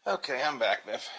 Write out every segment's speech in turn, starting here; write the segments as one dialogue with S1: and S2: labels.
S1: Okay, I'm back, Biff.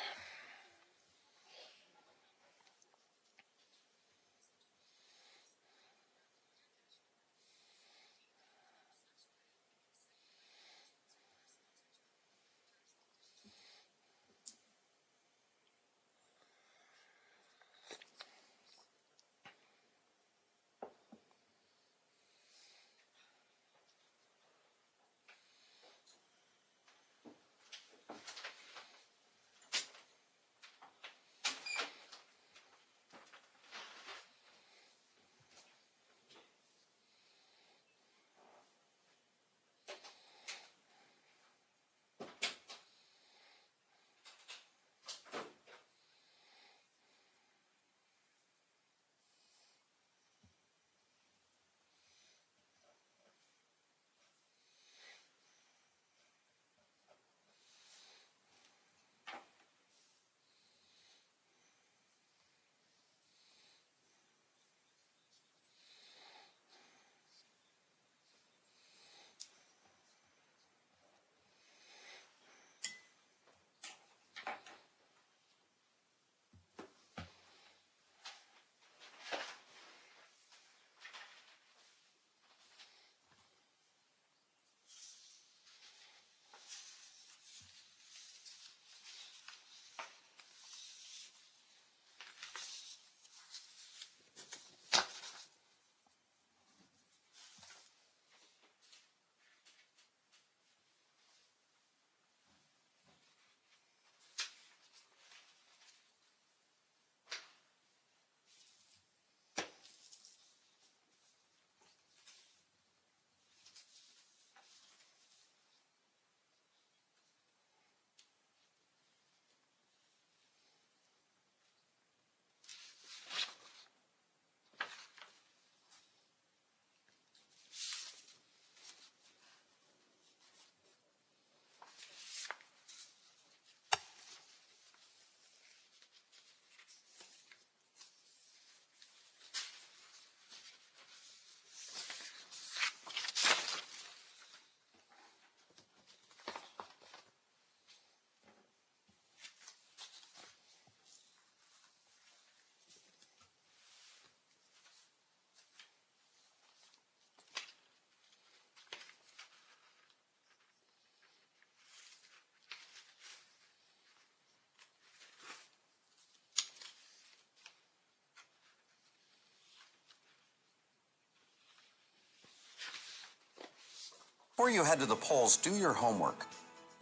S2: Before you head to the polls, do your homework.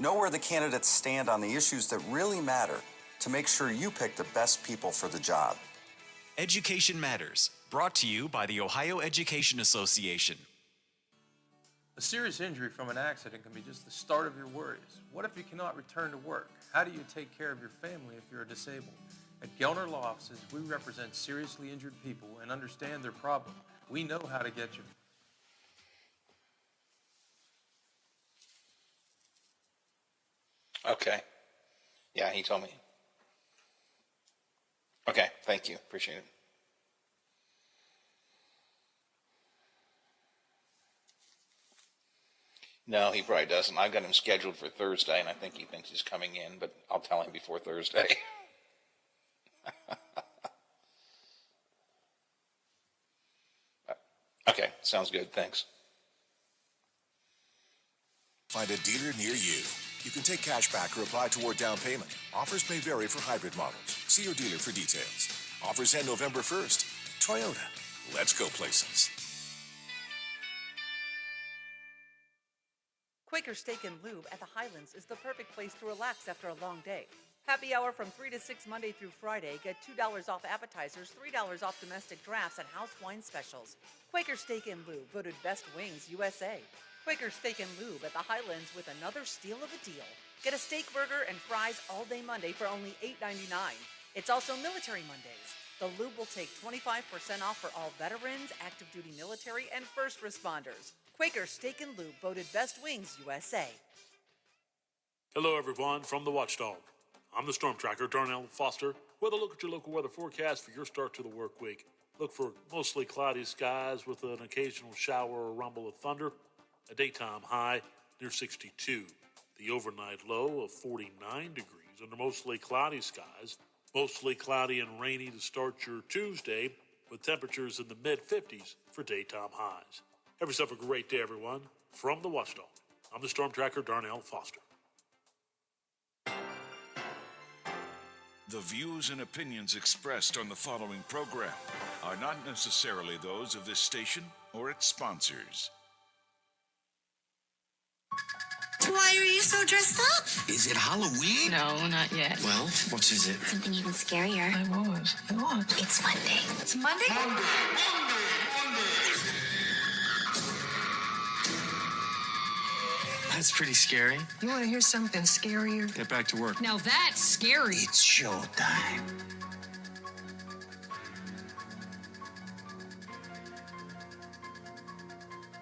S2: Know where the candidates stand on the issues that really matter to make sure you pick the best people for the job.
S3: Education Matters, brought to you by the Ohio Education Association.
S4: A serious injury from an accident can be just the start of your worries. What if you cannot return to work? How do you take care of your family if you're disabled? At Gelner Law Offices, we represent seriously injured people and understand their problem. We know how to get you.
S1: Okay. Yeah, he told me. Okay, thank you. Appreciate it. No, he probably doesn't. I've got him scheduled for Thursday, and I think he thinks he's coming in, but I'll tell him before Thursday. Okay, sounds good. Thanks.
S5: Find a dealer near you. You can take cash back or apply toward down payment. Offers may vary for hybrid models. See your dealer for details. Offers end November 1st. Toyota. Let's go places.
S6: Quaker Steak and Lube at the Highlands is the perfect place to relax after a long day. Happy hour from 3 to 6 Monday through Friday. Get $2 off appetizers, $3 off domestic drafts, and house wine specials. Quaker Steak and Lube, voted Best Wings USA. Quaker Steak and Lube at the Highlands with another steal of a deal. Get a steak burger and fries all day Monday for only $8.99. It's also Military Mondays. The Lube will take 25% off for all veterans, active duty military, and first responders. Quaker Steak and Lube, voted Best Wings USA.
S7: Hello, everyone, from the Watchdog. I'm the Storm Tracker, Darnell Foster, with a look at your local weather forecast for your start to the work week. Look for mostly cloudy skies with an occasional shower or rumble of thunder. A daytime high near 62. The overnight low of 49 degrees under mostly cloudy skies. Mostly cloudy and rainy to start your Tuesday, with temperatures in the mid-50s for daytime highs. Have yourself a great day, everyone. From the Watchdog, I'm the Storm Tracker, Darnell Foster.
S8: The views and opinions expressed on the following program are not necessarily those of this station or its sponsors.
S9: Why are you so dressed up?
S10: Is it Halloween?
S9: No, not yet.
S10: Well, what is it?
S9: Something even scarier.
S10: What?
S9: It's Monday.
S6: It's Monday?
S10: That's pretty scary.
S11: You want to hear something scarier?
S10: Get back to work.
S11: Now that's scary.
S10: It's showtime.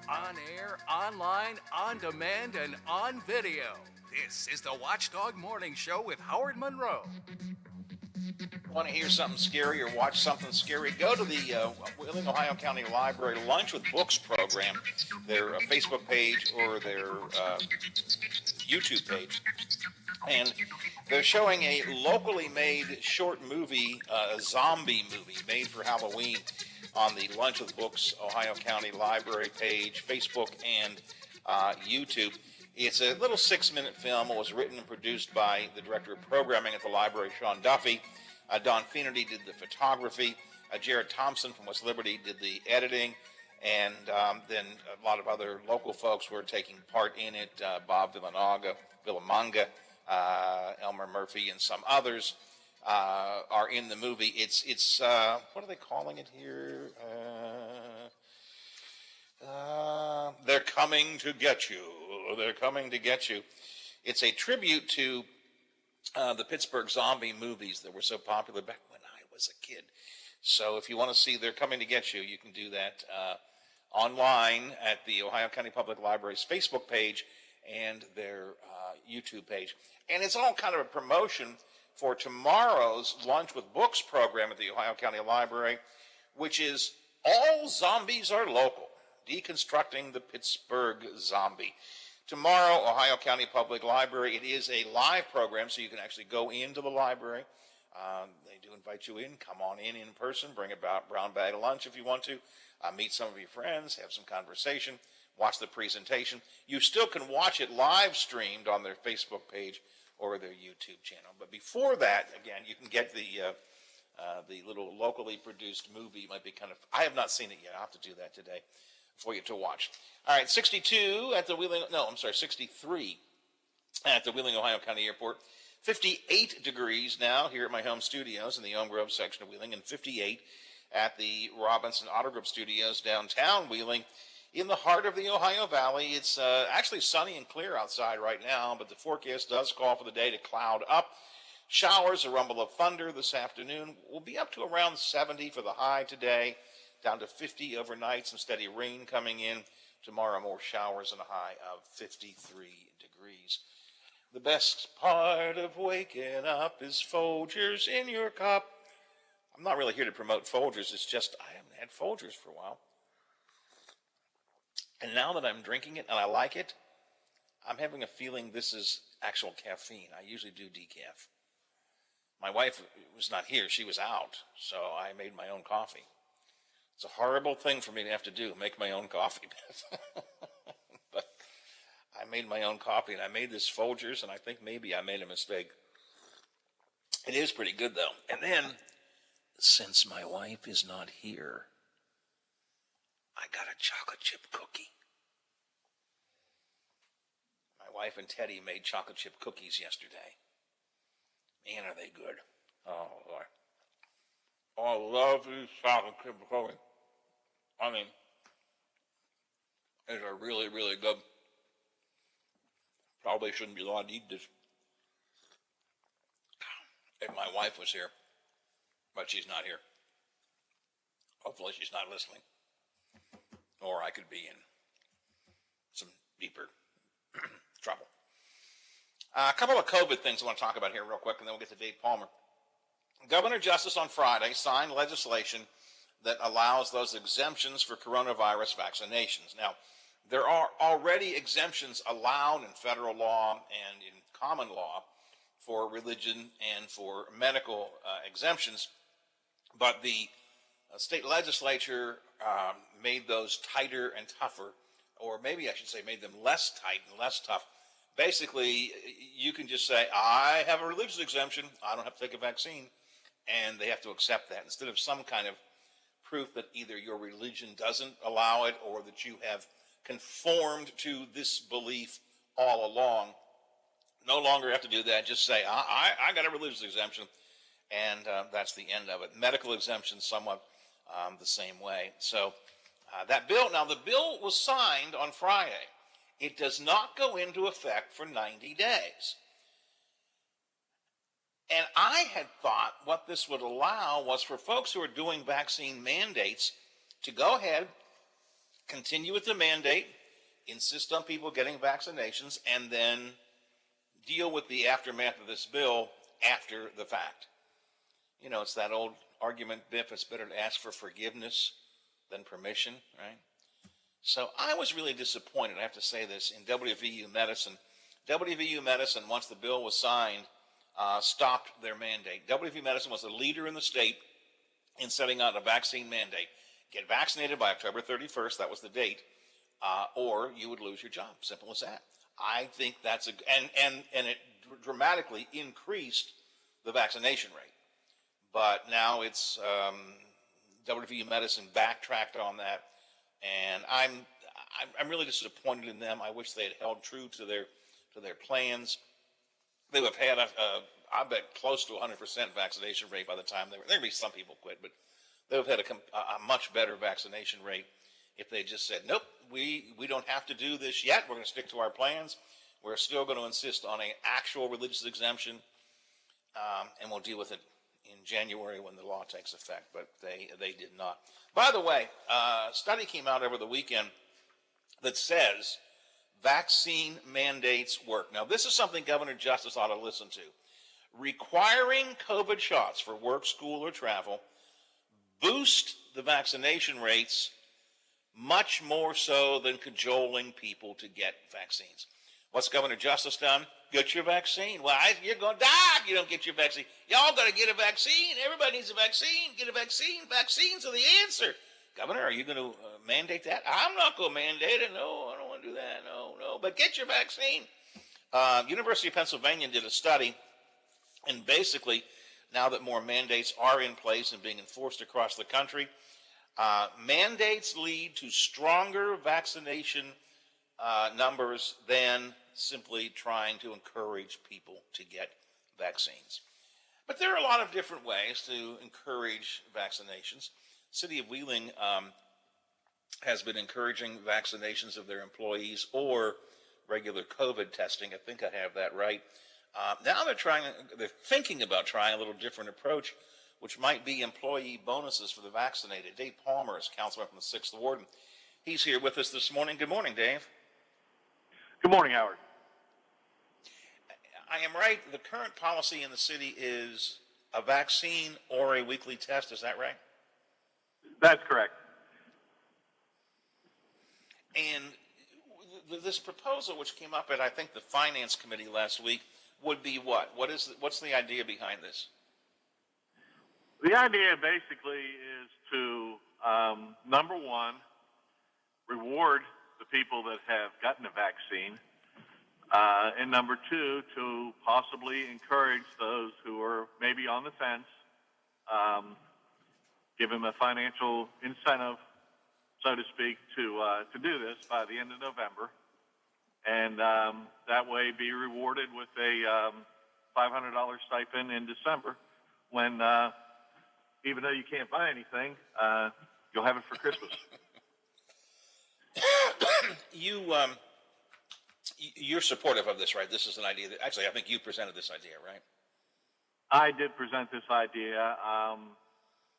S12: On air, online, on demand, and on video. This is the Watchdog Morning Show with Howard Monroe.
S1: Want to hear something scary or watch something scary? Go to the Wheeling, Ohio County Library Lunch with Books program, their Facebook page or their YouTube page. And they're showing a locally made short movie, a zombie movie made for Halloween on the Lunch with Books Ohio County Library page, Facebook, and YouTube. It's a little 6-minute film. It was written and produced by the director of programming at the library, Sean Duffy. Don Finnerty did the photography. Jared Thompson from West Liberty did the editing. And then a lot of other local folks were taking part in it. Bob Villamanga, Elmer Murphy, and some others are in the movie. It's what are they calling it here? They're coming to get you. They're coming to get you. It's a tribute to the Pittsburgh zombie movies that were so popular back when I was a kid. So if you want to see They're Coming to Get You, you can do that online at the Ohio County Public Library's Facebook page and their YouTube page. And it's all kind of a promotion for tomorrow's Lunch with Books program at the Ohio County Library, which is All Zombies Are Local, Deconstructing the Pittsburgh Zombie. Tomorrow, Ohio County Public Library, it is a live program, so you can actually go into the library. They do invite you in. Come on in person. Bring a brown bag of lunch if you want to. Meet some of your friends. Have some conversation. Watch the presentation. You still can watch it live streamed on their Facebook page or their YouTube channel. But before that, again, you can get the little locally produced movie. It might be kind of, I have not seen it yet. I'll have to do that today for you to watch. All right, 63 at the Wheeling, Ohio County Airport. 58 degrees now here at my home studios in the Elm Grove section of Wheeling, and 58 at the Robinson Auto Group Studios downtown Wheeling. In the heart of the Ohio Valley, it's actually sunny and clear outside right now, but the forecast does call for the day to cloud up. Showers, a rumble of thunder this afternoon. We'll be up to around 70 for the high today, down to 50 overnight, some steady rain coming in. Tomorrow, more showers and a high of 53 degrees. The best part of waking up is Folgers in your cup. I'm not really here to promote Folgers. It's just I haven't had Folgers for a while. And now that I'm drinking it and I like it, I'm having a feeling this is actual caffeine. I usually do decaf. My wife was not here. She was out, so I made my own coffee. It's a horrible thing for me to have to do, make my own coffee. But I made my own coffee, and I made this Folgers, and I think maybe I made a mistake. It is pretty good, though. And then, since my wife is not here, I got a chocolate chip cookie. My wife and Teddy made chocolate chip cookies yesterday. Man, are they good. Oh, Lord. Oh, I love these chocolate chip cookies. I mean, these are really, really good. Probably shouldn't be allowed to eat this if my wife was here, but she's not here. Hopefully she's not listening. Or I could be in some deeper trouble. A couple of COVID things I want to talk about here real quick, and then we'll get to Dave Palmer. Governor Justice on Friday signed legislation that allows those exemptions for coronavirus vaccinations. Now, There are already exemptions allowed in federal law and in common law for religion and for medical exemptions, but the state legislature made those tighter and tougher, or maybe I should say made them less tight and less tough. Basically, you can just say, I have a religious exemption, I don't have to take a vaccine, and they have to accept that instead of some kind of proof that either your religion doesn't allow it or that you have conformed to this belief all along. No longer have to do that. Just say, I got a religious exemption, and that's the end of it. Medical exemptions, somewhat the same way. So that bill, now the bill was signed on Friday. It does not go into effect for 90 days. And I had thought what this would allow was for folks who are doing vaccine mandates to go ahead, continue with the mandate, insist on people getting vaccinations, and then deal with the aftermath of this bill after the fact. You know, it's that old argument, Biff, it's better to ask for forgiveness than permission, right? So I was really disappointed, I have to say this, in WVU Medicine. WVU Medicine, once the bill was signed, stopped their mandate. WVU Medicine was the leader in the state in setting out a vaccine mandate. Get vaccinated by October 31st, that was the date, or you would lose your job. Simple as that. I think that's and it dramatically increased the vaccination rate. But now it's WVU Medicine backtracked on that, and I'm really disappointed in them. I wish they had held true to their plans. They would have had I bet close to 100% vaccination rate by the time there'd be some people quit, but they would have had a much better vaccination rate if they just said, nope, we don't have to do this yet. We're going to stick to our plans. We're still going to insist on an actual religious exemption, and we'll deal with it in January when the law takes effect. But they did not. By the way, a study came out over the weekend that says vaccine mandates work. Now, this is something Governor Justice ought to listen to. Requiring COVID shots for work, school, or travel boost the vaccination rates much more so than cajoling people to get vaccines. What's Governor Justice done? Get your vaccine. Well, you're going to die if you don't get your vaccine. Y'all got to get a vaccine. Everybody needs a vaccine. Get a vaccine. Vaccines are the answer. Governor, are you going to mandate that? I'm not going to mandate it. No, I don't want to do that. No. But get your vaccine. University of Pennsylvania did a study, and basically, now that more mandates are in place and being enforced across the country, mandates lead to stronger vaccination numbers than simply trying to encourage people to get vaccines. But there are a lot of different ways to encourage vaccinations. City of Wheeling has been encouraging vaccinations of their employees or regular COVID testing. I think I have that right. Now they're thinking about trying a little different approach, which might be employee bonuses for the vaccinated. Dave Palmer is councilman from the 6th Ward, and he's here with us this morning. Good morning, Dave.
S13: Good morning, Howard.
S1: I am right. The current policy in the city is a vaccine or a weekly test. Is that right?
S13: That's correct.
S1: And this proposal, which came up at, I think, the Finance Committee last week, would be what? What's the idea behind this?
S13: The idea basically is to, number one, reward the people that have gotten a vaccine, and number two, to possibly encourage those who are maybe on the fence, give them a financial incentive, so to speak, to do this by the end of November, and that way be rewarded with a $500 stipend in December when, even though you can't buy anything, you'll have it for Christmas.
S1: You're supportive of this, right? This is an idea that, actually, I think you presented this idea, right?
S13: I did present this idea,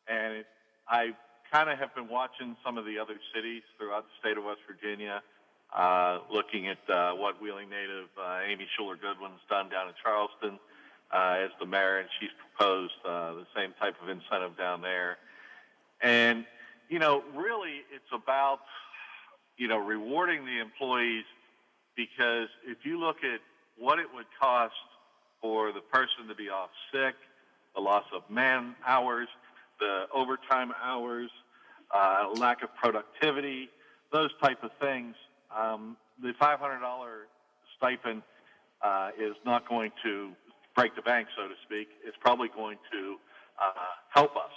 S13: and I kind of have been watching some of the other cities throughout the state of West Virginia, looking at what Wheeling native Amy Schuler-Goodwin's done down in Charleston as the mayor, and she's proposed the same type of incentive down there. And, you know, really it's about rewarding the employees, because if you look at what it would cost for the person to be off sick, the loss of man hours, the overtime hours, lack of productivity, those type of things, the $500 stipend is not going to break the bank, so to speak. It's probably going to help us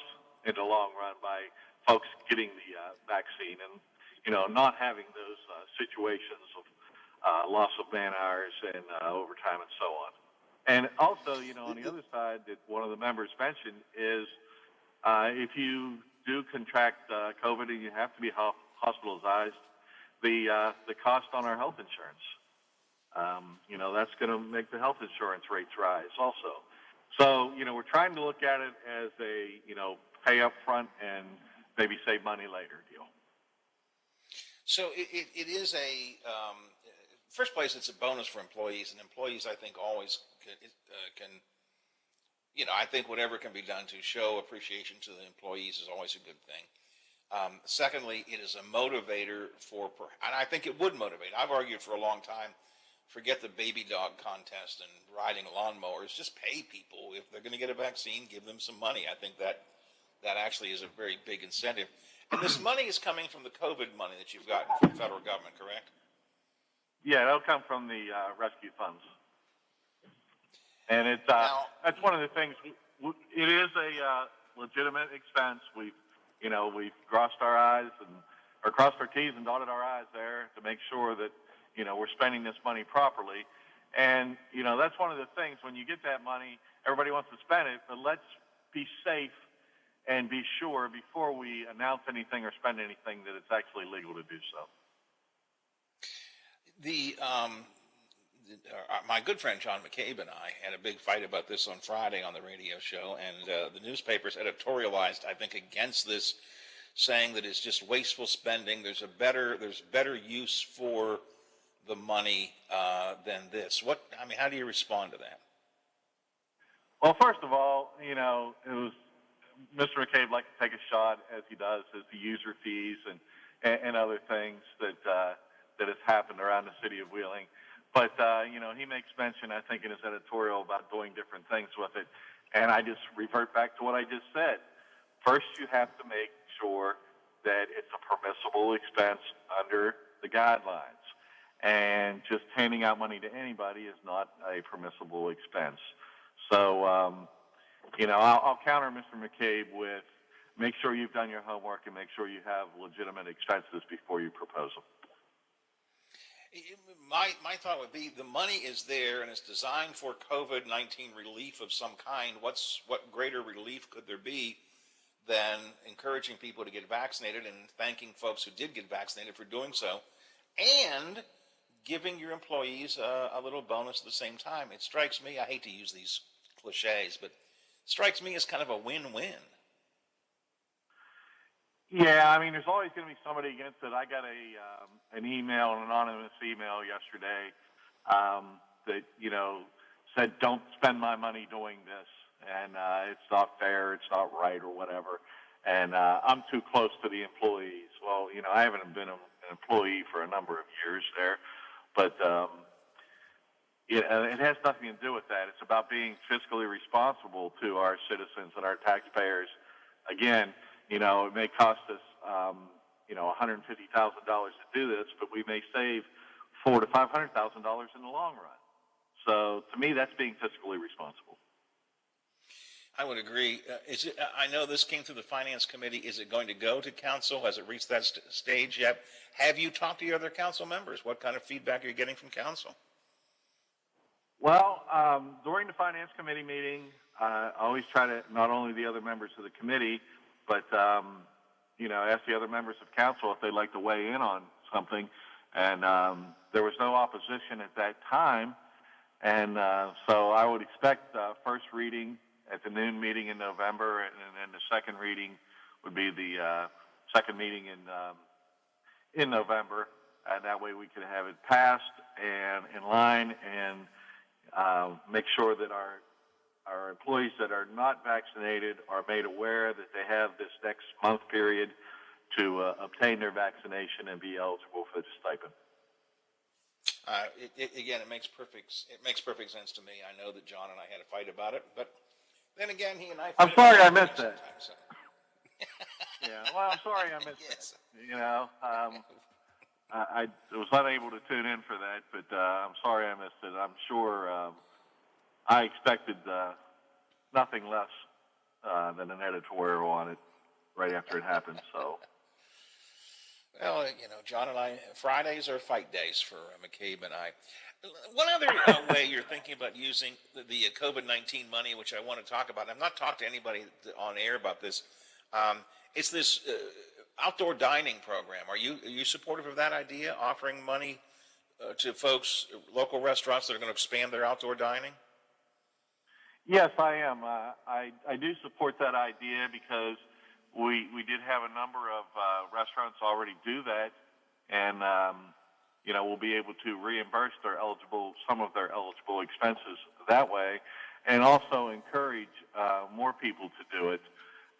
S13: in the long run by folks getting the vaccine and, not having those situations of loss of man hours and overtime and so on. And also, on the other side that one of the members mentioned is if you do contract COVID and you have to be hospitalized, the cost on our health insurance. That's going to make the health insurance rates rise also. So, we're trying to look at it as a, pay up front and maybe save money later deal.
S1: So it is a, first place, it's a bonus for employees, and employees, I think, always can, I think whatever can be done to show appreciation to the employees is always a good thing. Secondly, it is a motivator and I think it would motivate. I've argued for a long time, forget the baby dog contest and riding lawnmowers, just pay people. If they're going to get a vaccine, give them some money. I think that actually is a very big incentive. And this money is coming from the COVID money that you've gotten from the federal government, correct?
S13: Yeah, it'll come from the rescue funds. And that's one of the things. It is a legitimate expense. We've crossed our eyes or crossed our T's and dotted our I's there to make sure that, we're spending this money properly. And, that's one of the things. When you get that money, everybody wants to spend it, but let's be safe and be sure before we announce anything or spend anything that it's actually legal to do so.
S1: My good friend John McCabe and I had a big fight about this on Friday on the radio show, and the newspapers editorialized, I think, against this, saying that it's just wasteful spending. There's better use for the money than this. How do you respond to that?
S13: Well, first of all, it was Mr. McCabe likes to take a shot, as he does, as the user fees and other things that has happened around the city of Wheeling. But, he makes mention, I think, in his editorial about doing different things with it. And I just revert back to what I just said. First, you have to make sure that it's a permissible expense under the guidelines. And just handing out money to anybody is not a permissible expense. So, I'll counter Mr. McCabe with make sure you've done your homework and make sure you have legitimate expenses before you propose them.
S1: My thought would be the money is there and it's designed for COVID-19 relief of some kind. What greater relief could there be than encouraging people to get vaccinated and thanking folks who did get vaccinated for doing so, and giving your employees a little bonus at the same time? It strikes me, I hate to use these cliches, but it strikes me as kind of a win-win.
S13: Yeah, there's always going to be somebody against it. I got an anonymous email yesterday that, said, don't spend my money doing this, and it's not fair, it's not right, or whatever, and I'm too close to the employees. Well, I haven't been an employee for a number of years there, but it has nothing to do with that. It's about being fiscally responsible to our citizens and our taxpayers. Again, it may cost us, $150,000 to do this, but we may save $400,000 to $500,000 in the long run. So, to me, that's being fiscally responsible.
S1: I would agree. I know this came through the Finance Committee. Is it going to go to council? Has it reached that stage yet? Have you talked to your other council members? What kind of feedback are you getting from council?
S13: Well, during the Finance Committee meeting, I always try to, not only the other members of the committee, but, ask the other members of council if they'd like to weigh in on something. And there was no opposition at that time. And so I would expect first reading at the noon meeting in November, and then the second reading would be the second meeting in November. And that way we could have it passed and in line and make sure that our employees that are not vaccinated are made aware that they have this next month period to obtain their vaccination and be eligible for the stipend.
S1: Again, it makes perfect sense to me. I know that John and I had a fight about it, but then again, he and I.
S13: I'm sorry I missed that.
S1: So.
S13: Yeah, well, I'm sorry I missed
S1: Yes.
S13: that. You know, I was unable to tune in for that, but I'm sorry I missed it. I'm sure I expected nothing less than an editorial on it right after it happened. So.
S1: Well, you know, John and I, Fridays are fight days for McCabe and I. One other way you're thinking about using the COVID-19 money, which I want to talk about, I've not talked to anybody on air about this. It's this outdoor dining program. Are you supportive of that idea, offering money to folks, local restaurants that are going to expand their outdoor dining?
S13: Yes, I am. I do support that idea because we did have a number of restaurants already do that, and you know, we'll be able to reimburse some of their eligible expenses that way, and also encourage more people to do it,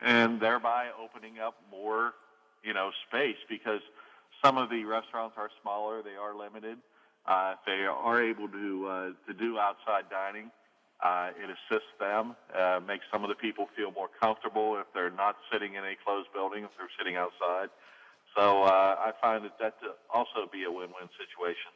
S13: and thereby opening up more, you know, space, because some of the restaurants are smaller, they are limited. If they are able to do outside dining, it assists them, makes some of the people feel more comfortable if they're not sitting in a closed building, if they're sitting outside. So I find that to also be a win-win situation.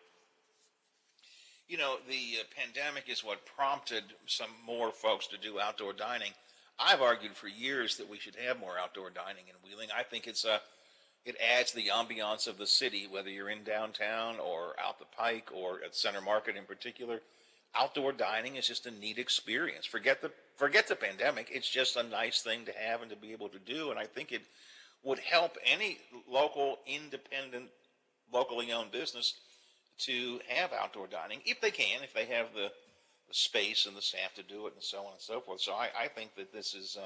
S1: You know, the pandemic is what prompted some more folks to do outdoor dining. I've argued for years that we should have more outdoor dining in Wheeling. I think it adds the ambiance of the city, whether you're in downtown or out the Pike or at Center Market in particular. Outdoor dining is just a neat experience. Forget the pandemic. It's just a nice thing to have and to be able to do. And I think it would help any local, independent, locally owned business to have outdoor dining if they can, if they have the space and the staff to do it, and so on and so forth. So I think that this is,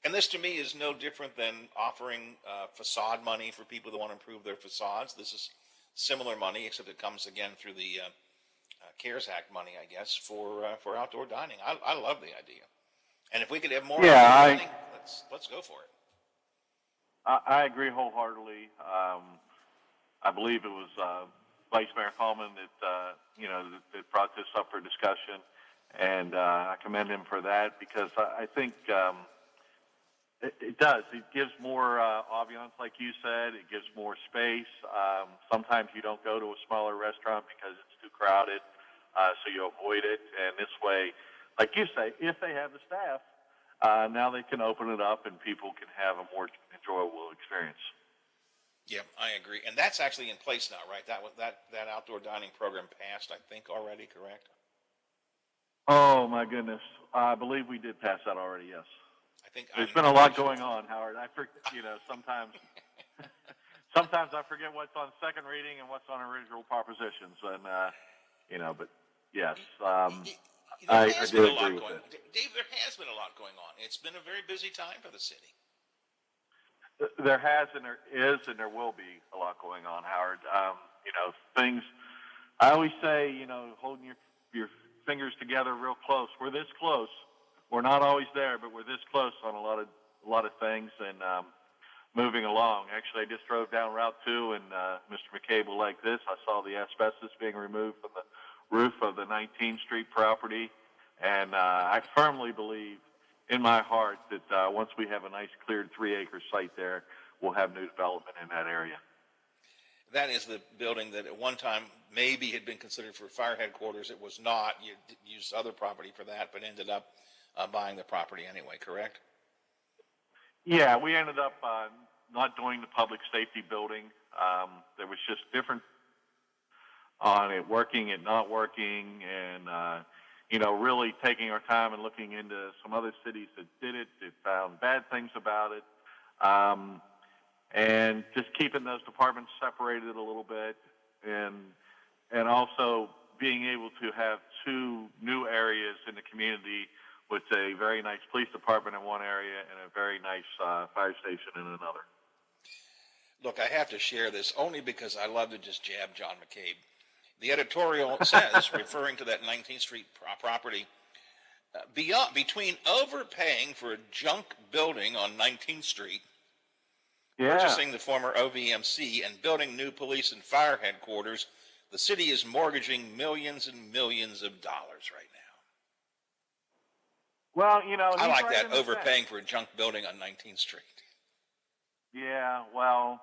S1: and this to me is no different than offering facade money for people that want to improve their facades. This is similar money, except it comes again through the CARES Act money, I guess, for outdoor dining. I love the idea, and if we could have more outdoor dining, let's go for it.
S13: I agree wholeheartedly. I believe it was Vice Mayor Coleman that brought this up for discussion, and I commend him for that, because I think it does. It gives more ambiance, like you said. It gives more space. Sometimes you don't go to a smaller restaurant because it's too crowded, so you avoid it. And this way, like you say, if they have the staff, now they can open it up and people can have a more enjoyable experience.
S1: Yeah, I agree. And that's actually in place now, right? That outdoor dining program passed, I think, already, correct?
S13: Oh, my goodness. I believe we did pass that already, yes. There's been a lot going on, Howard. Sometimes I forget what's on second reading and what's on original propositions, and but yes, I do agree with it.
S1: Dave, there has been a lot going on. It's been a very busy time for the city.
S13: There has, and there is, and there will be a lot going on, Howard. Things. I always say, holding your fingers together real close. We're this close. We're not always there, but we're this close on a lot of things, and moving along. Actually, I just drove down Route 2, and Mr. McCabe will like this. I saw the asbestos being removed from the roof of the 19th Street property, and I firmly believe in my heart that once we have a nice cleared 3-acre site there, we'll have new development in that area.
S1: That is the building that at one time maybe had been considered for fire headquarters. It was not. You used other property for that, but ended up buying the property anyway, correct?
S13: Yeah, we ended up not doing the public safety building. There was just different on it working and not working, and really taking our time and looking into some other cities that did it, that found bad things about it, and just keeping those departments separated a little bit, and also being able to have 2 new areas in the community with a very nice police department in one area and a very nice fire station in another.
S1: Look, I have to share this only because I love to just jab John McCabe. The editorial says, referring to that 19th Street property, between overpaying for a junk building on 19th Street
S13: Yeah.
S1: purchasing the former OVMC and building new police and fire headquarters. The city is mortgaging millions and millions of dollars right now.
S13: Well,
S1: I
S13: he's
S1: like
S13: right
S1: that,
S13: in the
S1: overpaying for a junk building on 19th Street.
S13: Yeah, well,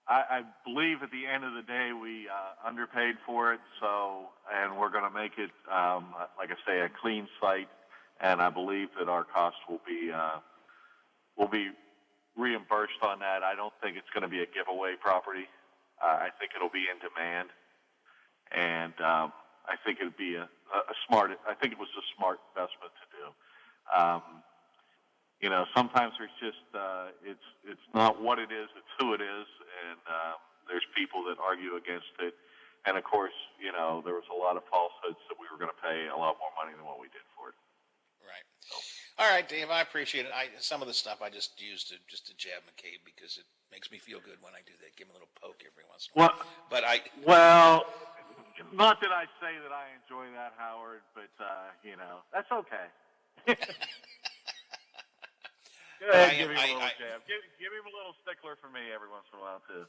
S13: I believe at the end of the day we underpaid for it, and we're going to make it, like I say, a clean site, and I believe that our cost will be reimbursed on that. I don't think it's going to be a giveaway property. I think it'll be in demand, and I think it'd be a smart. I think it was a smart investment to do. Sometimes there's just it's not what it is, it's who it is, and there's people that argue against it. And of course, there was a lot of falsehoods that we were going to pay a lot more money than what we did for it.
S1: Right. All right, Dave, I appreciate it. Some of the stuff I just used to jab McCabe because it makes me feel good when I do that. Give him a little poke every once in a while.
S13: Well, not that I say that I enjoy that, Howard, but that's okay. Go ahead, give him a little jab. Give him a little stickler for me every once in a while too.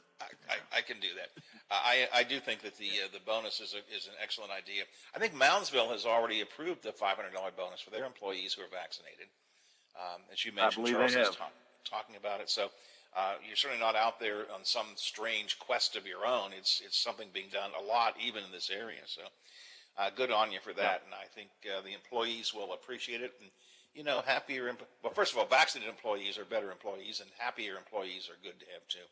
S1: I can do that. I do think that the bonus is an excellent idea. I think Moundsville has already approved the $500 bonus for their employees who are vaccinated. As you mentioned, Charles is talking about it. So you're certainly not out there on some strange quest of your own. It's something being done a lot, even in this area. So good on you for that. And I think the employees will appreciate it. And happier. Well, first of all, vaccinated employees are better employees, and happier employees are good to have too.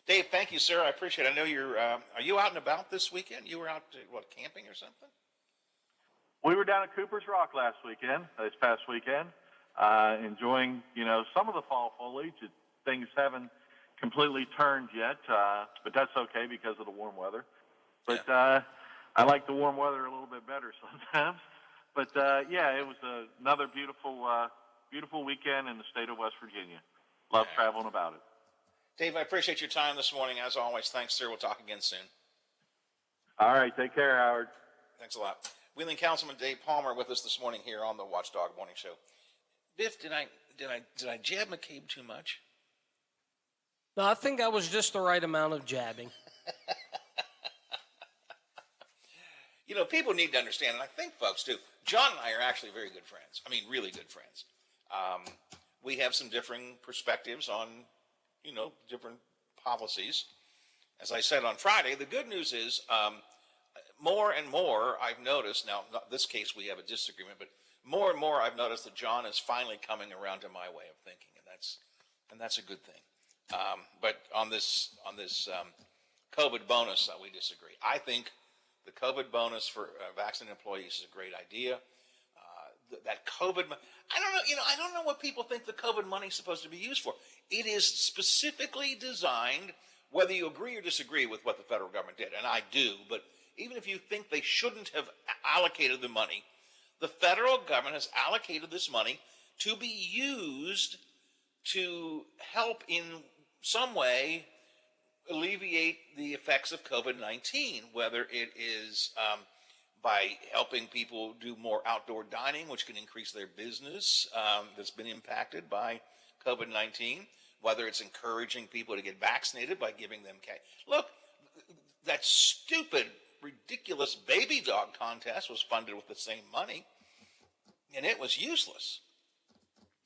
S1: Dave, thank you, sir. I appreciate it. I know you're. Are you out and about this weekend? You were out camping or something?
S13: We were down at Cooper's Rock this past weekend, enjoying some of the fall foliage. Things haven't completely turned yet, but that's okay because of the warm weather. But I like the warm weather a little bit better sometimes. But it was another beautiful weekend in the state of West Virginia. Love traveling about it.
S1: Dave, I appreciate your time this morning. As always, thanks, sir. We'll talk again soon.
S13: All right, take care, Howard.
S1: Thanks a lot. Wheeling Councilman Dave Palmer with us this morning here on the Watchdog Morning Show. Biff, did I jab McCabe too much?
S14: No, I think that was just the right amount of jabbing.
S1: People need to understand, and I think folks do. John and I are actually very good friends. I mean, really good friends. We have some differing perspectives on, different policies. As I said on Friday, the good news is more and more I've noticed, now, not this case we have a disagreement, but more and more I've noticed that John is finally coming around to my way of thinking, and that's a good thing. But on this COVID bonus, we disagree. I think the COVID bonus for vaccinated employees is a great idea. That COVID, I don't know what people think the COVID money is supposed to be used for. It is specifically designed, whether you agree or disagree with what the federal government did, and I do, but even if you think they shouldn't have allocated the money, the federal government has allocated this money to be used to help in some way alleviate the effects of COVID-19, whether it is by helping people do more outdoor dining, which can increase their business that's been impacted by COVID-19, whether it's encouraging people to get vaccinated by giving them cash. Look, that stupid, ridiculous baby dog contest was funded with the same money, and it was useless,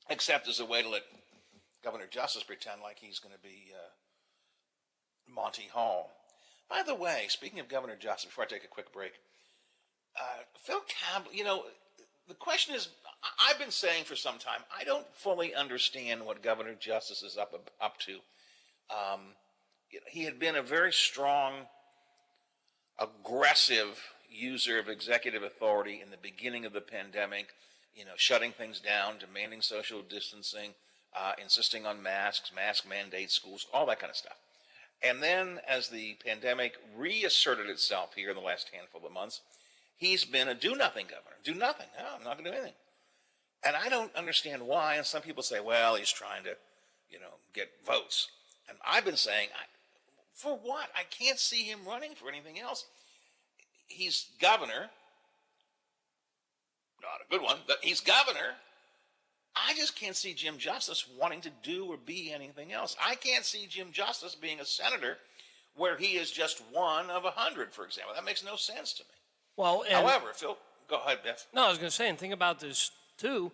S1: except as a way to let Governor Justice pretend like he's going to be Monty Hall. By the way, speaking of Governor Justice, before I take a quick break, Phil Campbell, the question is, I've been saying for some time, I don't fully understand what Governor Justice is up to. He had been a very strong, aggressive user of executive authority in the beginning of the pandemic, shutting things down, demanding social distancing, insisting on masks, mask mandates, schools, all that kind of stuff. And then as the pandemic reasserted itself here in the last handful of months, he's been a do-nothing governor. Do nothing. No, I'm not going to do anything. And I don't understand why. And some people say, well, he's trying to, get votes. And I've been saying, for what? I can't see him running for anything else. He's governor. Not a good one, but he's governor. I just can't see Jim Justice wanting to do or be anything else. I can't see Jim Justice being a senator where he is just one of 100, for example. That makes no sense to me.
S14: Well, and
S1: However, Phil, go ahead, Beth.
S14: no, I was going to say, and think about this too.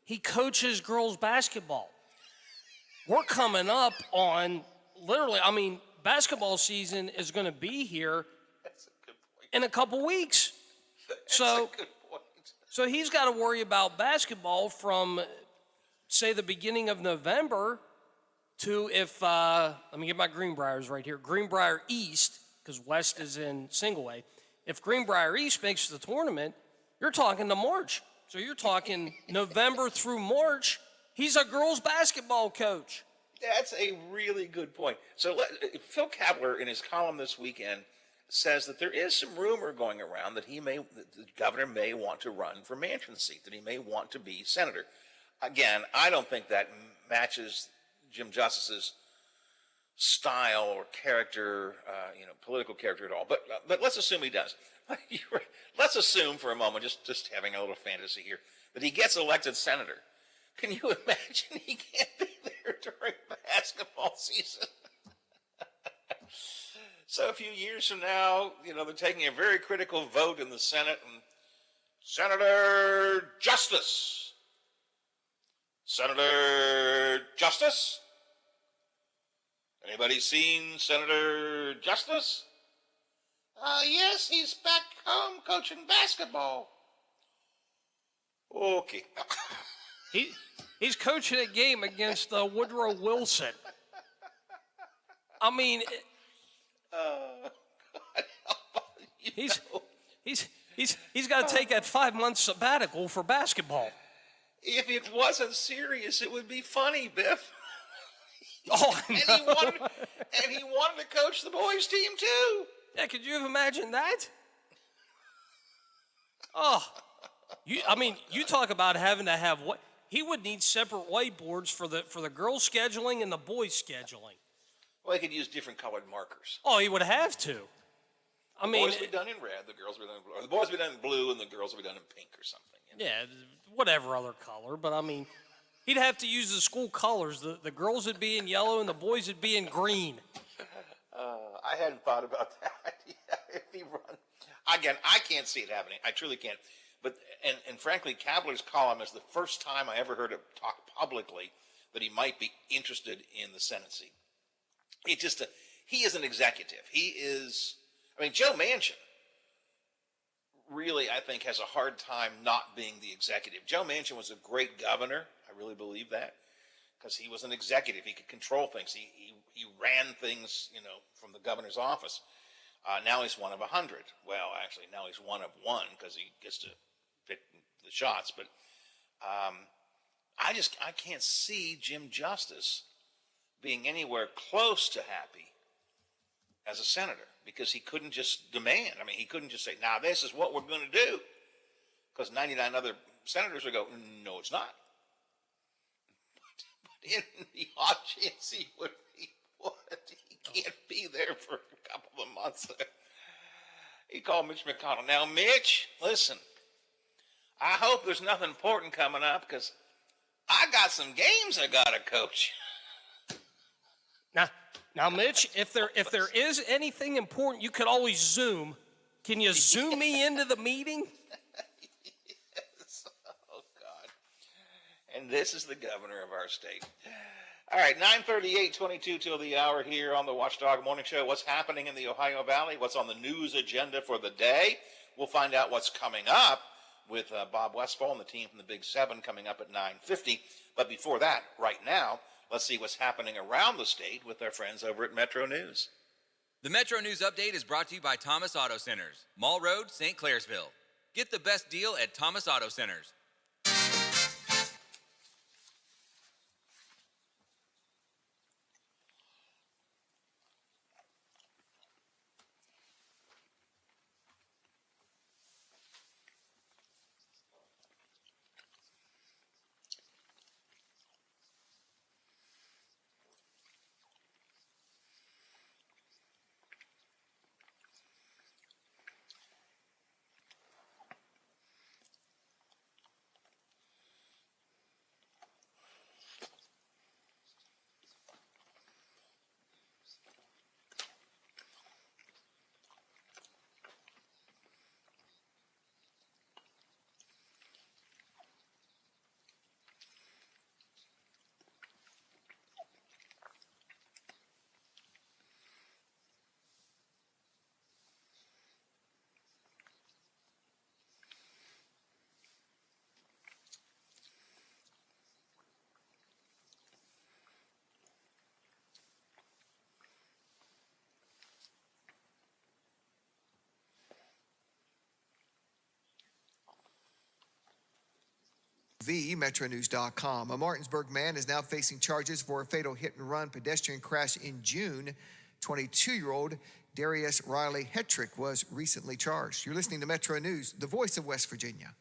S14: He coaches girls basketball. We're coming up on literally, I mean, basketball season is going to be here in a couple weeks. So he's got to worry about basketball from, say, the beginning of November to if, let me get my Greenbriers right here, Greenbrier East, because West is in single A. If Greenbrier East makes the tournament, you're talking to March. So you're talking November through March. He's a girls basketball coach.
S1: That's a really good point. So Phil Kapler, in his column this weekend, says that there is some rumor going around that the governor may want to run for Manchin's seat, that he may want to be senator. Again, I don't think that matches Jim Justice's style or character, political character at all. But let's assume he does. Let's assume for a moment, just having a little fantasy here, that he gets elected senator. Can you imagine he can't be there during basketball season? So a few years from now, they're taking a very critical vote in the Senate, and Senator Justice. Senator Justice? Anybody seen Senator Justice? Yes, he's back home coaching basketball. Okay.
S14: He's coaching a game against Woodrow Wilson. I mean, he's got to take that 5-month sabbatical for basketball.
S1: If it wasn't serious, it would be funny, Biff.
S14: Oh, I know.
S1: And he wanted to coach the boys' team too.
S14: Yeah, could you have imagined that? Oh, you talk about having to have what he would need separate whiteboards for the girls' scheduling and the boys' scheduling.
S1: Well, he could use different colored markers.
S14: Oh, he would have to.
S1: The boys would be done in red, the girls would be done in blue. Or the boys would be done in blue, and the girls would be done in pink or something.
S14: Yeah, whatever other color. But I mean, he'd have to use the school colors. The girls would be in yellow, and the boys would be in green.
S1: I hadn't thought about that. If he run again, I can't see it happening. I truly can't. But and frankly, Kapler's column is the first time I ever heard him talk publicly that he might be interested in the Senate seat. He is an executive. He is. I mean, Joe Manchin really, I think, has a hard time not being the executive. Joe Manchin was a great governor. I really believe that because he was an executive. He could control things. He ran things, from the governor's office. Now he's one of 100. Well, actually, now he's one of one because he gets to pick the shots. But I can't see Jim Justice being anywhere close to happy as a senator because he couldn't just demand. I mean, he couldn't just say, now this is what we're going to do. Because 99 other senators would go, no, it's not. But in the odd chance he would, he can't be there for a couple of months. He called Mitch McConnell. Now, Mitch, listen, I hope there's nothing important coming up because I got some games I got to coach.
S14: Now, Mitch, if there is anything important, you could always Zoom. Can you Zoom me into the meeting?
S1: Yes. Oh, God. And this is the governor of our state. All right, 9:38, 22 till the hour here on the Watchdog Morning Show. What's happening in the Ohio Valley? What's on the news agenda for the day? We'll find out what's coming up with Bob Westfall and the team from the Big Seven coming up at 9:50. But before that, right now, let's see what's happening around the state with our friends over at Metro News.
S15: The Metro News Update is brought to you by Thomas Auto Centers, Mall Road, St. Clairsville. Get the best deal at Thomas Auto Centers.
S16: metronews.com. A Martinsburg man is now facing charges for a fatal hit-and-run pedestrian crash in June. 22-year-old Darius Riley Hetrick was recently charged. You're listening to Metro News, the voice of West Virginia.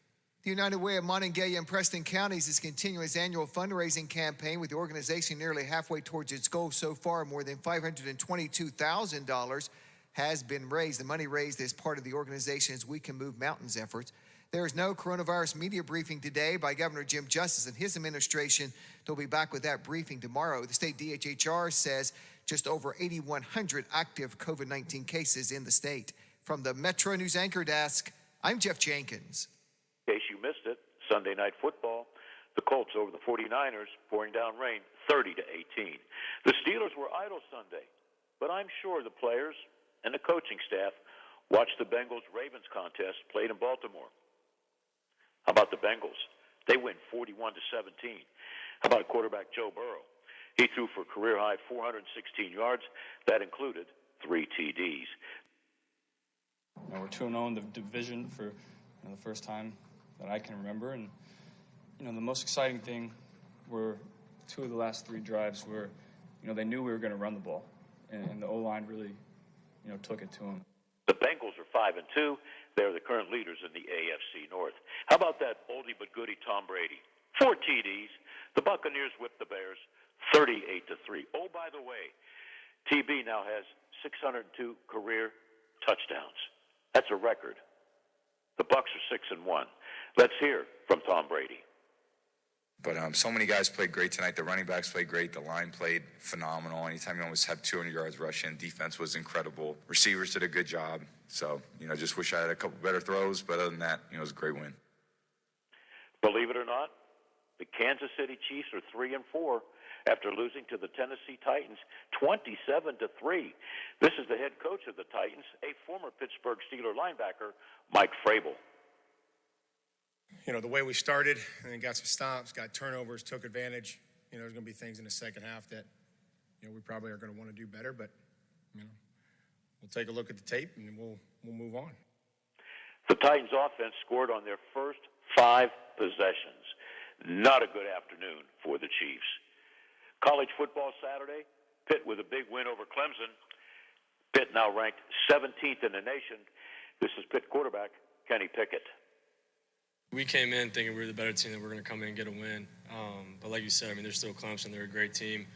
S16: The United Way of Monongalia and Preston counties is continuing its annual fundraising campaign, with the organization nearly halfway towards its goal so far. More than $522,000 has been raised. The money raised is part of the organization's We Can Move Mountains efforts. There is no coronavirus media briefing today by Governor Jim Justice and his administration. They'll be back with that briefing tomorrow. The state DHHR says just over 8,100 active COVID-19 cases in the state. From the Metro News Anchor Desk, I'm Jeff Jenkins.
S17: In case you missed it, Sunday Night Football, the Colts over the 49ers, pouring down rain 30-18. The Steelers were idle Sunday, but I'm sure the players and the coaching staff watched the Bengals-Ravens contest played in Baltimore. How about the Bengals? They win 41-17. How about quarterback Joe Burrow? He threw for career-high 416 yards. That included 3 TDs.
S18: We're 2-0 in the division for the first time that I can remember. And, the most exciting thing were 2 of the last 3 drives where, they knew we were going to run the ball. And the O-line really, took it to them.
S17: The Bengals are 5-2. They're the current leaders in the AFC North. How about that oldie but goodie Tom Brady? 4 TDs. The Buccaneers whipped the Bears 38-3. Oh, by the way, TB now has 602 career touchdowns. That's a record. The Bucs are 6-1. Let's hear from Tom Brady.
S19: But so many guys played great tonight. The running backs played great. The line played phenomenal. Anytime you almost have 200 yards rushing, defense was incredible. Receivers did a good job. So, just wish I had a couple better throws. But other than that, it was a great win.
S17: Believe it or not, the Kansas City Chiefs are 3-4 after losing to the Tennessee Titans 27-3. This is the head coach of the Titans, a former Pittsburgh Steeler linebacker, Mike Vrabel.
S20: The way we started and then got some stops, got turnovers, took advantage. There's going to be things in the second half that, we probably are going to want to do better. But, we'll take a look at the tape and we'll move on.
S17: The Titans offense scored on their first 5 possessions. Not a good afternoon for the Chiefs. College football Saturday, Pitt with a big win over Clemson. Pitt now ranked 17th in the nation. This is Pitt quarterback Kenny Pickett.
S21: We came in thinking we were the better team, that we're going to come in and get a win. But like you said, they're still Clemson. They're a great team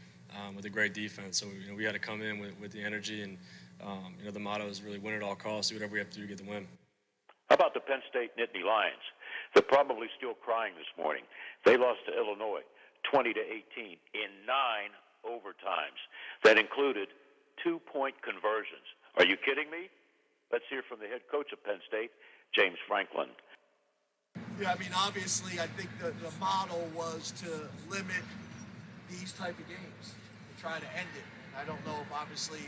S21: with a great defense. So, we had to come in with the energy. And, the motto is really win at all costs, do whatever we have to do to get the win.
S17: How about the Penn State Nittany Lions? They're probably still crying this morning. They lost to Illinois 20-18 in 9 overtimes. That included 2-point conversions. Are you kidding me? Let's hear from the head coach of Penn State, James Franklin.
S22: Yeah, obviously, I think the model was to limit these type of games, to try to end it. And I don't know if, obviously,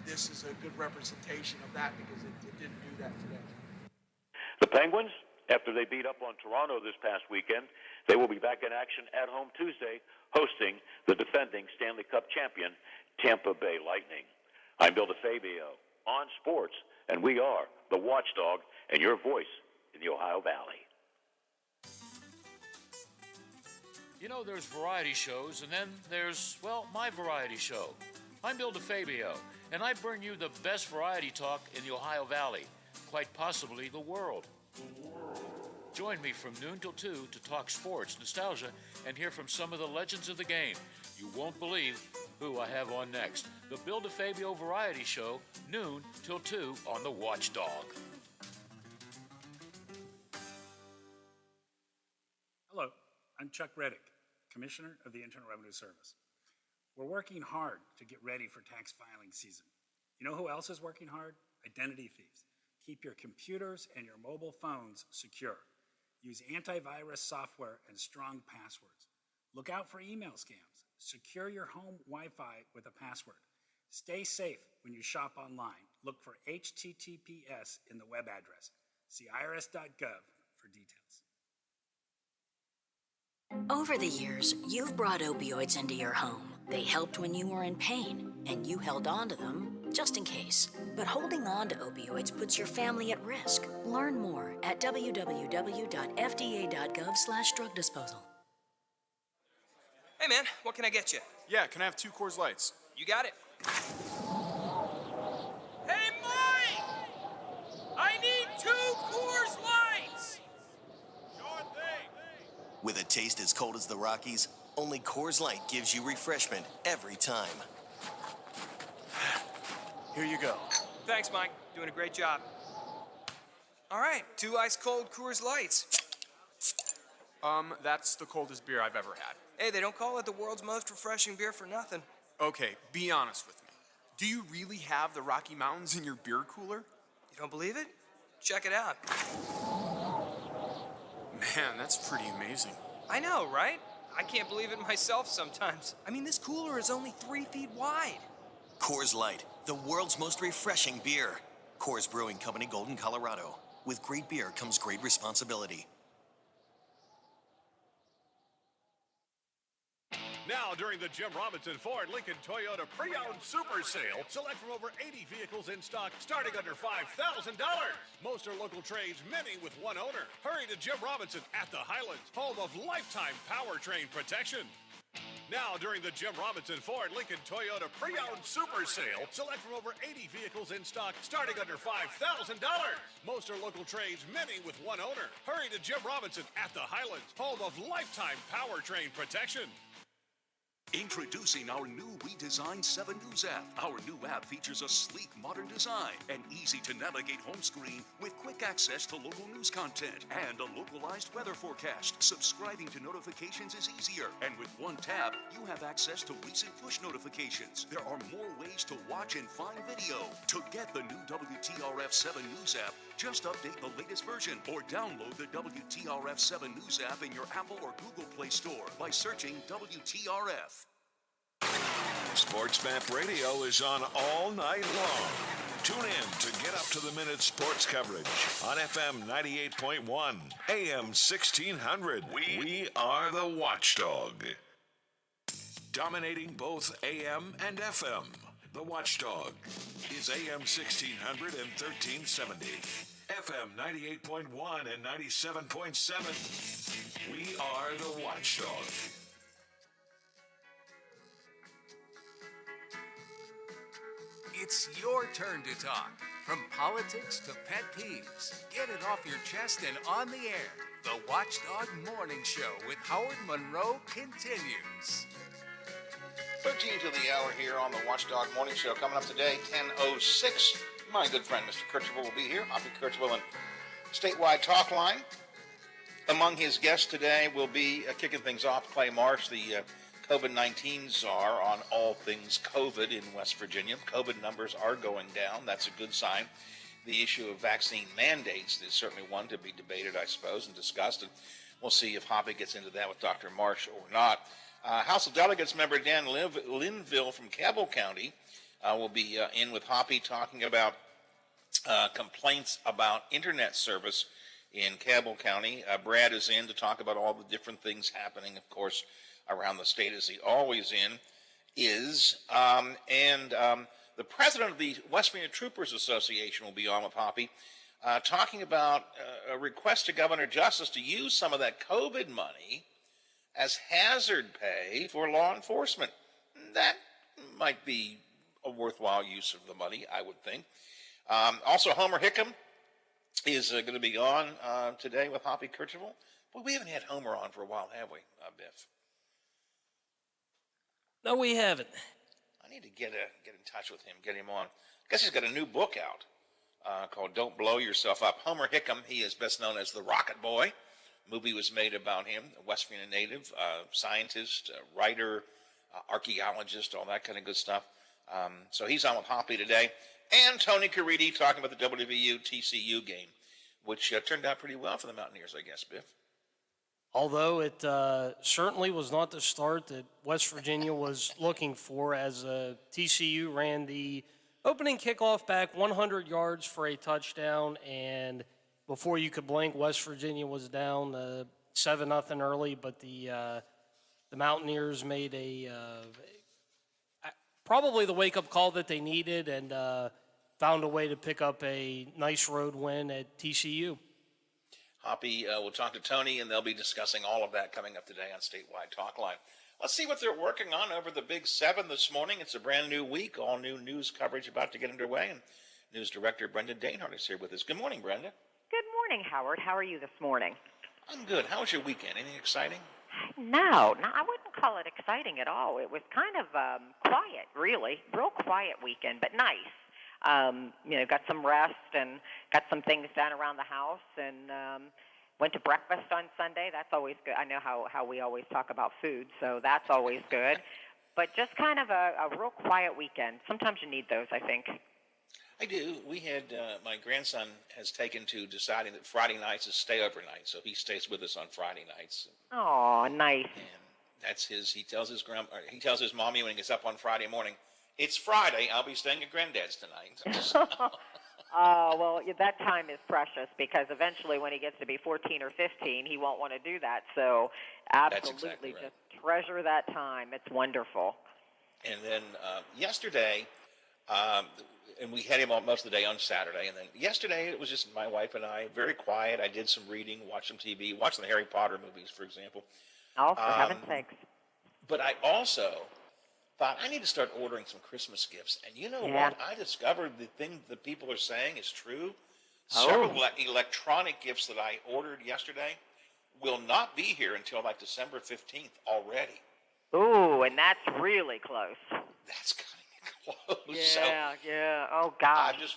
S22: this is a good representation of that, because it didn't do that today.
S17: The Penguins, after they beat up on Toronto this past weekend, they will be back in action at home Tuesday, hosting the defending Stanley Cup champion, Tampa Bay Lightning. I'm Bill DeFabio on sports, and we are the watchdog and your voice in the Ohio Valley.
S23: There's variety shows, and then there's, my variety show. I'm Bill DeFabio, and I bring you the best variety talk in the Ohio Valley, quite possibly the world. Join me from noon till 2 to talk sports, nostalgia, and hear from some of the legends of the game. You won't believe who I have on next. The Bill DeFabio Variety Show, noon till 2 on the Watchdog.
S24: Hello, I'm Chuck Reddick, Commissioner of the Internal Revenue Service. We're working hard to get ready for tax filing season. You know who else is working hard? Identity thieves. Keep your computers and your mobile phones secure. Use antivirus software and strong passwords. Look out for email scams. Secure your home Wi-Fi with a password. Stay safe when you shop online. Look for HTTPS in the web address. See irs.gov for details.
S25: Over the years, you've brought opioids into your home. They helped when you were in pain, and you held on to them just in case. But holding on to opioids puts your family at risk. Learn more at www.fda.gov/drug disposal.
S2: man, what can I get you?
S3: Yeah, can I have 2 Coors Lights?
S2: You got it. Hey, Mike! I need 2 Coors Lights!
S4: With a taste as cold as the Rockies, only Coors Light gives you refreshment every time.
S3: Here you go.
S2: Thanks, Mike. Doing a great job. All right, 2 ice-cold Coors Lights.
S3: That's the coldest beer I've ever had.
S2: Hey, they don't call it the world's most refreshing beer for nothing.
S3: Okay, be honest with me. Do you really have the Rocky Mountains in your beer cooler?
S2: You don't believe it? Check it out.
S3: Man, that's pretty amazing.
S2: I know, right? I can't believe it myself sometimes. I mean, this cooler is only 3 feet wide.
S4: Coors Light, the world's most refreshing beer. Coors Brewing Company, Golden, Colorado. With great beer comes great responsibility.
S5: Now, during the Jim Robinson Ford Lincoln Toyota Pre-Owned Super Sale, select from over 80 vehicles in stock starting under $5,000. Most are local trades, many with one owner. Hurry to Jim Robinson at the Highlands, home of lifetime powertrain protection. Now, during the Jim Robinson Ford Lincoln Toyota Pre-Owned Super Sale, select from over 80 vehicles in stock starting under $5,000. Most are local trades, many with one owner. Hurry to Jim Robinson at the Highlands, home of lifetime powertrain protection.
S7: Introducing our new redesigned 7 News app. Our new app features a sleek, modern design, an easy-to-navigate home screen with quick access to local news content and a localized weather forecast. Subscribing to notifications is easier, and with one tap, you have access to recent push notifications. There are more ways to watch and find video. To get the new WTRF 7 News app, just update the latest version or download the WTRF 7 News app in your Apple or Google Play Store by searching WTRF.
S8: Sports Map Radio is on all night long. Tune in to get up-to-the-minute sports coverage on FM 98.1, AM 1600. We are the Watchdog. Dominating both AM and FM, the Watchdog is AM 1600 and 1370. FM 98.1 and 97.7. We are the Watchdog.
S12: It's your turn to talk. From politics to pet peeves. Get it off your chest and on the air. The Watchdog Morning Show with Howard Monroe continues.
S1: 13 to the hour here on the Watchdog Morning Show. Coming up today, 10:06. My good friend, Mr. Kirchhoff, will be here. Hoppy Kirchhoff and Statewide Talk Line. Among his guests today will be kicking things off, Clay Marsh, the COVID-19 czar on all things COVID in West Virginia. COVID numbers are going down. That's a good sign. The issue of vaccine mandates is certainly one to be debated, I suppose, and discussed. And we'll see if Hoppy gets into that with Dr. Marsh or not. House of Delegates member Dan Linville from Cabell County will be in with Hoppy talking about complaints about internet service in Cabell County. Brad is in to talk about all the different things happening, of course, around the state, as he always is. The president of the West Virginia Troopers Association will be on with Hoppy, talking about a request to Governor Justice to use some of that COVID money as hazard pay for law enforcement. That might be a worthwhile use of the money, I would think. Also, Homer Hickam is going to be on today with Hoppy Kirchhoff. Boy, we haven't had Homer on for a while, have we, Biff?
S14: No, we haven't.
S1: I need to get in touch with him, get him on. I guess he's got a new book out called Don't Blow Yourself Up. Homer Hickam, he is best known as the Rocket Boy. A movie was made about him, a West Virginia native, scientist, writer, archaeologist, all that kind of good stuff. So he's on with Hoppy today. And Tony Caridi talking about the WVU-TCU game, which turned out pretty well for the Mountaineers, I guess, Biff.
S14: Although it certainly was not the start that West Virginia was looking for, as TCU ran the opening kickoff back 100 yards for a touchdown, and before you could blink, West Virginia was down 7-0 early, but the Mountaineers made probably the wake-up call that they needed and found a way to pick up a nice road win at TCU. Hoppy
S1: will talk to Tony, and they'll be discussing all of that coming up today on Statewide Talk Line. Let's see what they're working on over the Big 7 this morning. It's a brand new week, all new news coverage about to get underway. And News Director Brenda Dainhardt is here with us. Good morning, Brenda.
S6: Good morning, Howard. How are you this morning?
S1: I'm good. How was your weekend? Anything exciting?
S6: No, I wouldn't call it exciting at all. It was kind of quiet, really. Real quiet weekend, but nice. Got some rest and got some things done around the house and went to breakfast on Sunday. That's always good. I know how we always talk about food, so that's always good. But just kind of a real quiet weekend. Sometimes you need those, I think.
S1: I do. We had, my grandson has taken to deciding that Friday nights is stay overnight, so he stays with us on Friday nights.
S6: Oh, nice.
S1: And that's he tells he tells his mommy when he gets up on Friday morning, it's Friday, I'll be staying at Granddad's tonight.
S6: Oh, well, that time is precious because eventually when he gets to be 14 or 15, he won't want to do that. So absolutely
S1: exactly right.
S6: Just treasure that time. It's wonderful.
S1: And then yesterday, and we had him on most of the day on Saturday. And then yesterday, it was just my wife and I, very quiet. I did some reading, watched some TV, watched the Harry Potter movies, for example.
S6: Oh, for heaven's sakes.
S1: But I also thought I need to start ordering some Christmas gifts. And you know what? I discovered the thing that people are saying is true. Several electronic gifts that I ordered yesterday will not be here until like December 15th already.
S6: Ooh, and that's really close.
S1: That's kind of close.
S6: Yeah. Oh, gosh.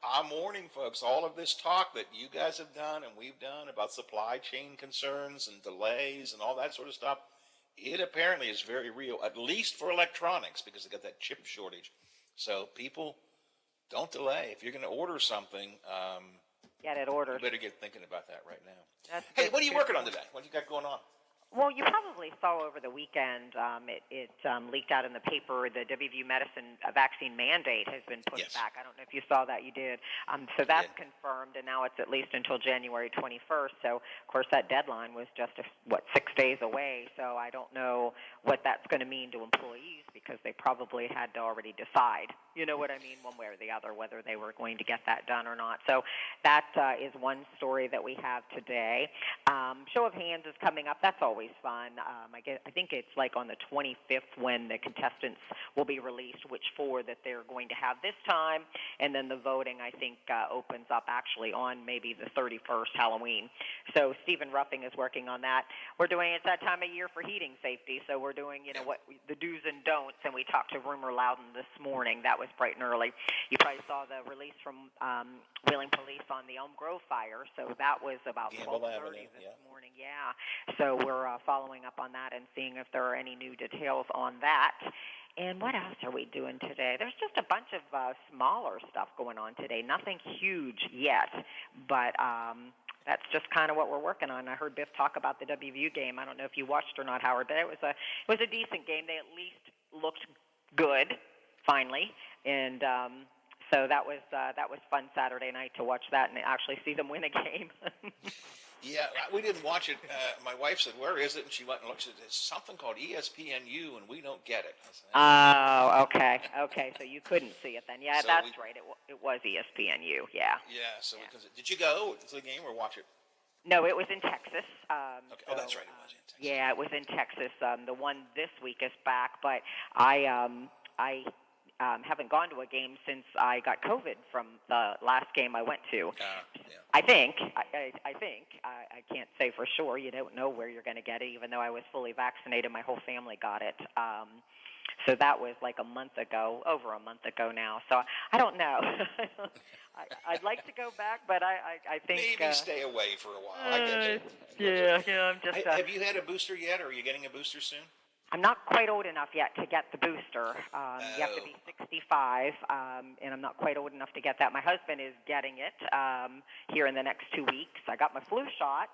S1: I'm warning folks, all of this talk that you guys have done and we've done about supply chain concerns and delays and all that sort of stuff, it apparently is very real, at least for electronics, because they got that chip shortage. So people, don't delay. If you're going to order something,
S6: get it ordered.
S1: You better get thinking about that right now. Hey, what are you working on today? What do you got going on?
S6: Well, you probably saw over the weekend, it leaked out in the paper, the WVU medicine vaccine mandate has been pushed back. I don't know if you saw that. You did. So that's confirmed, and now it's at least until January 21st. So, of course, that deadline was just, 6 days away. So I don't know what that's going to mean to employees because they probably had to already decide, you know what I mean, one way or the other, whether they were going to get that done or not. So that is one story that we have today. Show of hands is coming up. That's always fun. I think it's like on the 25th when the contestants will be released, which 4 that they're going to have this time, and then the voting, I think, opens up actually on maybe the 31st, Halloween. So Stephen Ruffing is working on that. We're doing it's that time of year for heating safety, so we're doing, what the do's and don'ts, and we talked to Rumor Loudon this morning. That was bright and early. You probably saw the release from Wheeling Police on the Elm Grove fire, so that was about 12:30 this morning. Yeah, so we're following up on that and seeing if there are any new details on that. And what else are we doing today? There's just a bunch of smaller stuff going on today. Nothing huge yet, but that's just kind of what we're working on. I heard Biff talk about the WVU game. I don't know if you watched or not, Howard, but it was a decent game. They at least looked good, finally, and so that was fun Saturday night to watch that and actually see them win a game.
S1: Yeah, we didn't watch it. My wife said, "Where is it?" And she went and looked. She said, "It's something called ESPNU, and we don't get it."
S6: Oh, okay. So you couldn't see it then. Yeah, so that's right. It was ESPNU. Yeah.
S1: Yeah. So did you go to the game or watch it?
S6: No, it was in Texas.
S1: Okay. Oh, that's right. It was in Texas.
S6: Yeah, it was in Texas. The one this week is back, but I haven't gone to a game since I got COVID from the last game I went to. I think. I can't say for sure. You don't know where you're going to get it, even though I was fully vaccinated. My whole family got it. So that was like over a month ago now. So I don't know. I'd like to go back, but I think
S1: maybe stay away for a while. I get you.
S6: Yeah. I'm just.
S1: Have you had a booster yet, or are you getting a booster soon?
S6: I'm not quite old enough yet to get the booster. You have to be 65, and I'm not quite old enough to get that. My husband is getting it here in the next 2 weeks. I got my flu shot.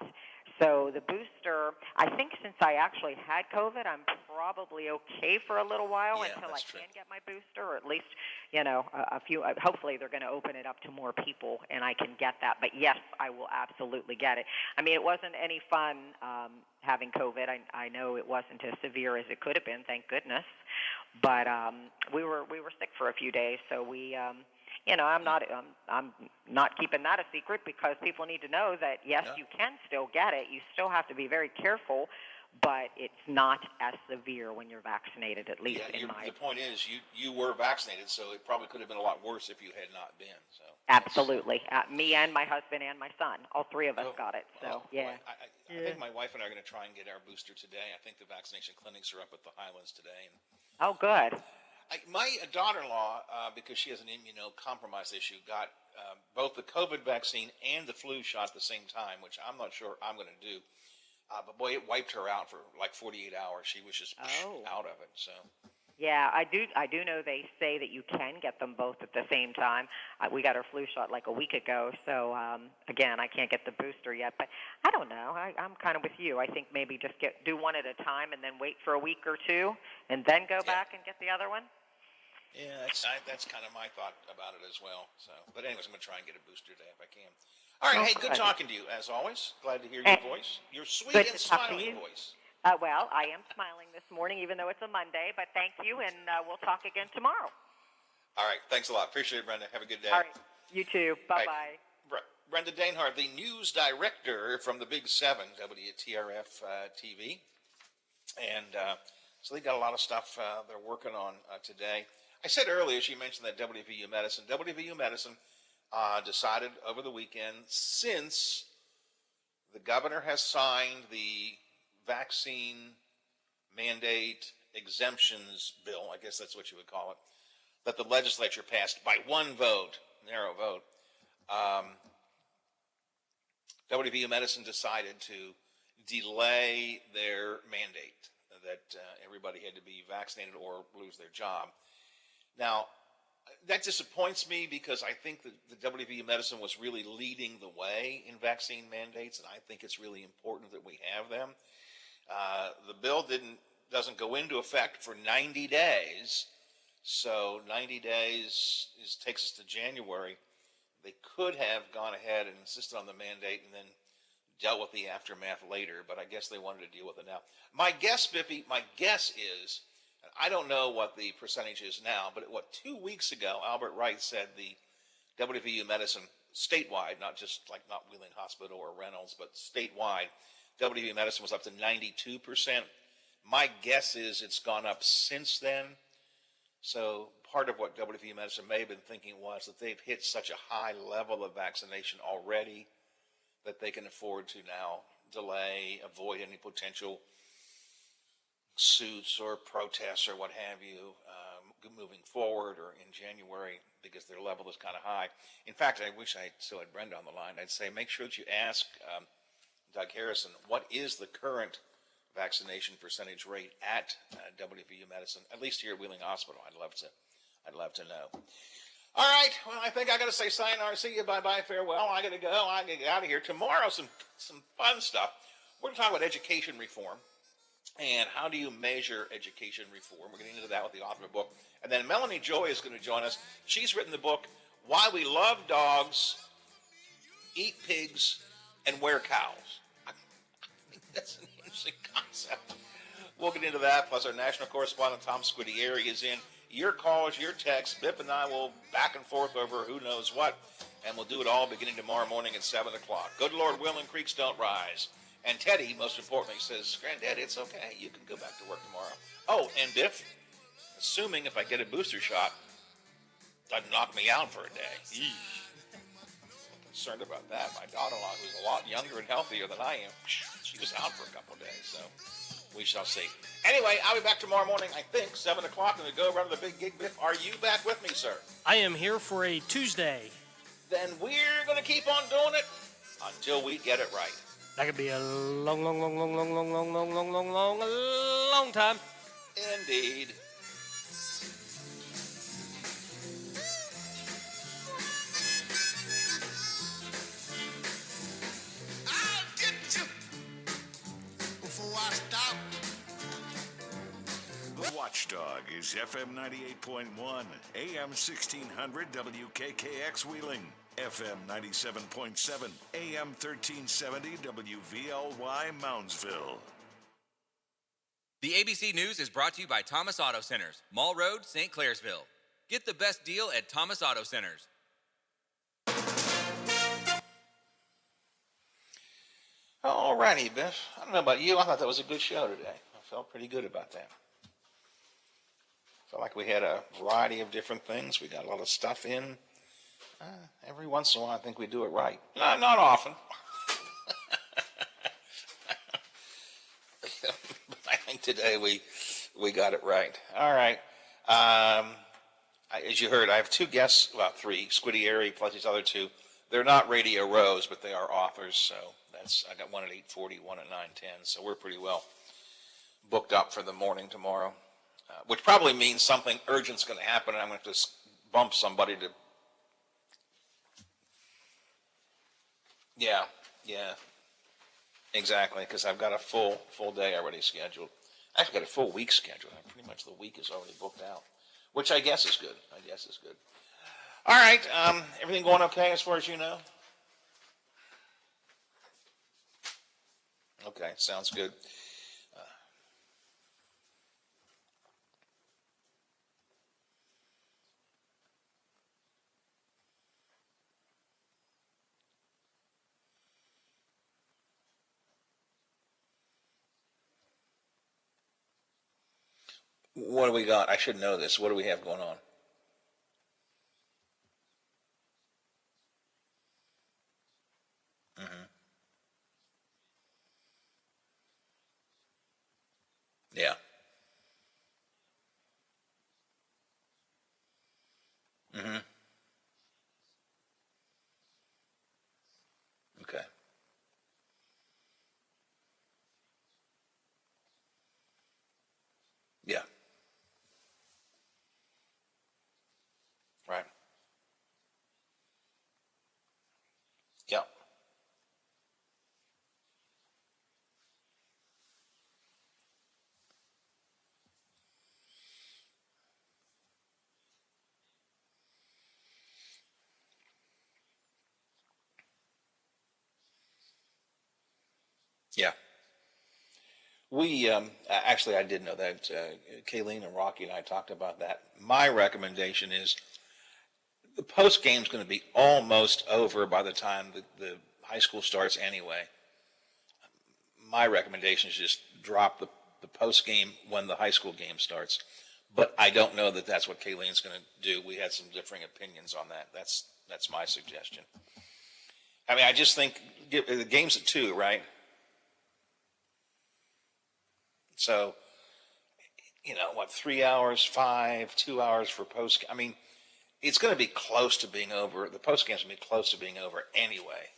S6: So the booster, I think since I actually had COVID, I'm probably okay for a little while until I can get my booster, or at least, a few. Hopefully they're going to open it up to more people and I can get that. But yes, I will absolutely get it. I mean, it wasn't any fun having COVID. I know it wasn't as severe as it could have been, thank goodness. But we were sick for a few days, so we. I'm not keeping that a secret because people need to know that, yes, you can still get it. You still have to be very careful but it's not as severe when you're vaccinated, at least in my
S1: the point is you were vaccinated, so it probably could have been a lot worse if you had not been. So
S6: Absolutely. Me and my husband and my son, all three of us got it. So, yeah.
S1: I think my wife and I are going to try and get our booster today. I think the vaccination clinics are up at the Highlands today. And
S6: Oh, good.
S1: my daughter-in-law, because she has an immunocompromised issue, got both the COVID vaccine and the flu shot at the same time, which I'm not sure I'm going to do. But boy, it wiped her out for like 48 hours. She was just out of it. So.
S6: Yeah, I do know they say that you can get them both at the same time. We got our flu shot like a week ago, so again, I can't get the booster yet. But I don't know. I'm kind of with you. I think maybe just do one at a time and then wait for a week or two, and then go back and get the other one.
S1: Yeah, that's kind of my thought about it as well. So, but anyways, I'm going to try and get a booster today if I can. All right, hey, good talking to you as always. Glad to hear your voice, your sweet and smiling voice.
S6: Well, I am smiling this morning, even though it's a Monday, but thank you, and we'll talk again tomorrow.
S1: All right, thanks a lot. Appreciate it, Brenda. Have a good day.
S6: All right, you too. Bye-bye.
S1: Right. Brenda Dainhart, the news director from the Big Seven, WTRF TV. And so they got a lot of stuff they're working on today. I said earlier, she mentioned that WVU Medicine. WVU Medicine decided over the weekend, since the governor has signed the vaccine mandate exemptions bill, I guess that's what you would call it, that the legislature passed by one vote, narrow vote. WVU Medicine decided to delay their mandate that everybody had to be vaccinated or lose their job. Now, that disappoints me because I think that the WVU Medicine was really leading the way in vaccine mandates, and I think it's really important that we have them. The bill doesn't go into effect for 90 days, so 90 days takes us to January. They could have gone ahead and insisted on the mandate and then dealt with the aftermath later, but I guess they wanted to deal with it now. My guess, Biffy, is, I don't know what the percentage is now, but 2 weeks ago, Albert Wright said the WVU Medicine statewide, not Wheeling Hospital or Reynolds, but statewide, WVU Medicine was up to 92%. My guess is it's gone up since then. So part of what WVU Medicine may have been thinking was that they've hit such a high level of vaccination already that they can afford to now delay, avoid any potential suits or protests or what have you moving forward or in January because their level is kind of high. In fact, I wish I still had Brenda on the line. I'd say make sure that you ask Doug Harrison, what is the current vaccination percentage rate at WVU Medicine, at least here at Wheeling Hospital? I'd love to know. All right, well, I think I got to say sayonara, see you, bye-bye, farewell. I got to go. I got to get out of here. Tomorrow, some fun stuff. We're going to talk about education reform and how do you measure education reform. We're getting into that with the author of the book. And then Melanie Joy is going to join us. She's written the book, Why We Love Dogs, Eat Pigs, and Wear Cows. I think that's an interesting concept. We'll get into that, plus our national correspondent, Tom Squitieri, is in. Your calls, your texts, Biff and I will back and forth over who knows what, and we'll do it all beginning tomorrow morning at 7 o'clock. Good Lord willing, creeks don't rise. And Teddy, most importantly, says, Granddad, it's okay. You can go back to work tomorrow. Oh, and Biff, assuming if I get a booster shot, doesn't knock me out for a day. Eesh. I'm concerned about that. My daughter-in-law, who's a lot younger and healthier than I am, she was out for a couple of days, so we shall see. Anyway, I'll be back tomorrow morning, I think, 7 o'clock, and we go around to the big gig. Biff, are you back with me, sir?
S14: I am here for a Tuesday.
S1: Then we're going to keep on doing it until we get it right.
S14: That could be a long time.
S1: Indeed.
S9: I'll get you before I stop.
S8: The Watchdog is FM 98.1, AM 1600 WKKX Wheeling, FM 97.7, AM 1370 WVLY Moundsville.
S10: The ABC News is brought to you by Thomas Auto Centers, Mall Road, St. Clairsville. Get the best deal at Thomas Auto Centers.
S1: All All righty, Biff. I don't know about you. I thought that was a good show today. I felt pretty good about that. Felt like we had a variety of different things. We got a lot of stuff in. Every once in a while, I think we do it right. Not often. But I think today we got it right. All right. As you heard, I have two guests, well, three, Squidieri plus these other two. They're not Radio Rows, but they are authors. So I got one at 8:40, one at 9:10. So we're pretty well booked up for the morning tomorrow, which probably means something urgent's going to happen, and I'm going to have to bump somebody to. Yeah, exactly, because I've got a full day already scheduled. I've got a full week scheduled. Pretty much the week is already booked out, which I guess is good. All right, everything going okay as far as you know? Okay, sounds good. What do we got? I should know this. What do we have going on? Mm-hmm. Yeah. Mm-hmm. Okay. Yeah. Right. Yeah. Yeah. We actually, I did know that. Kayleen and Rocky and I talked about that. My recommendation is the post game's going to be almost over by the time the high school starts anyway. My recommendation is just drop the post game when the high school game starts. But I don't know that that's what Kayleen's going to do. We had some differing opinions on that. That's my suggestion. I mean, I just think the game's at 2, right? So, 3 hours, 5, 2 hours for post. I mean, it's going to be close to being over. The post game's going to be close to being over anyway.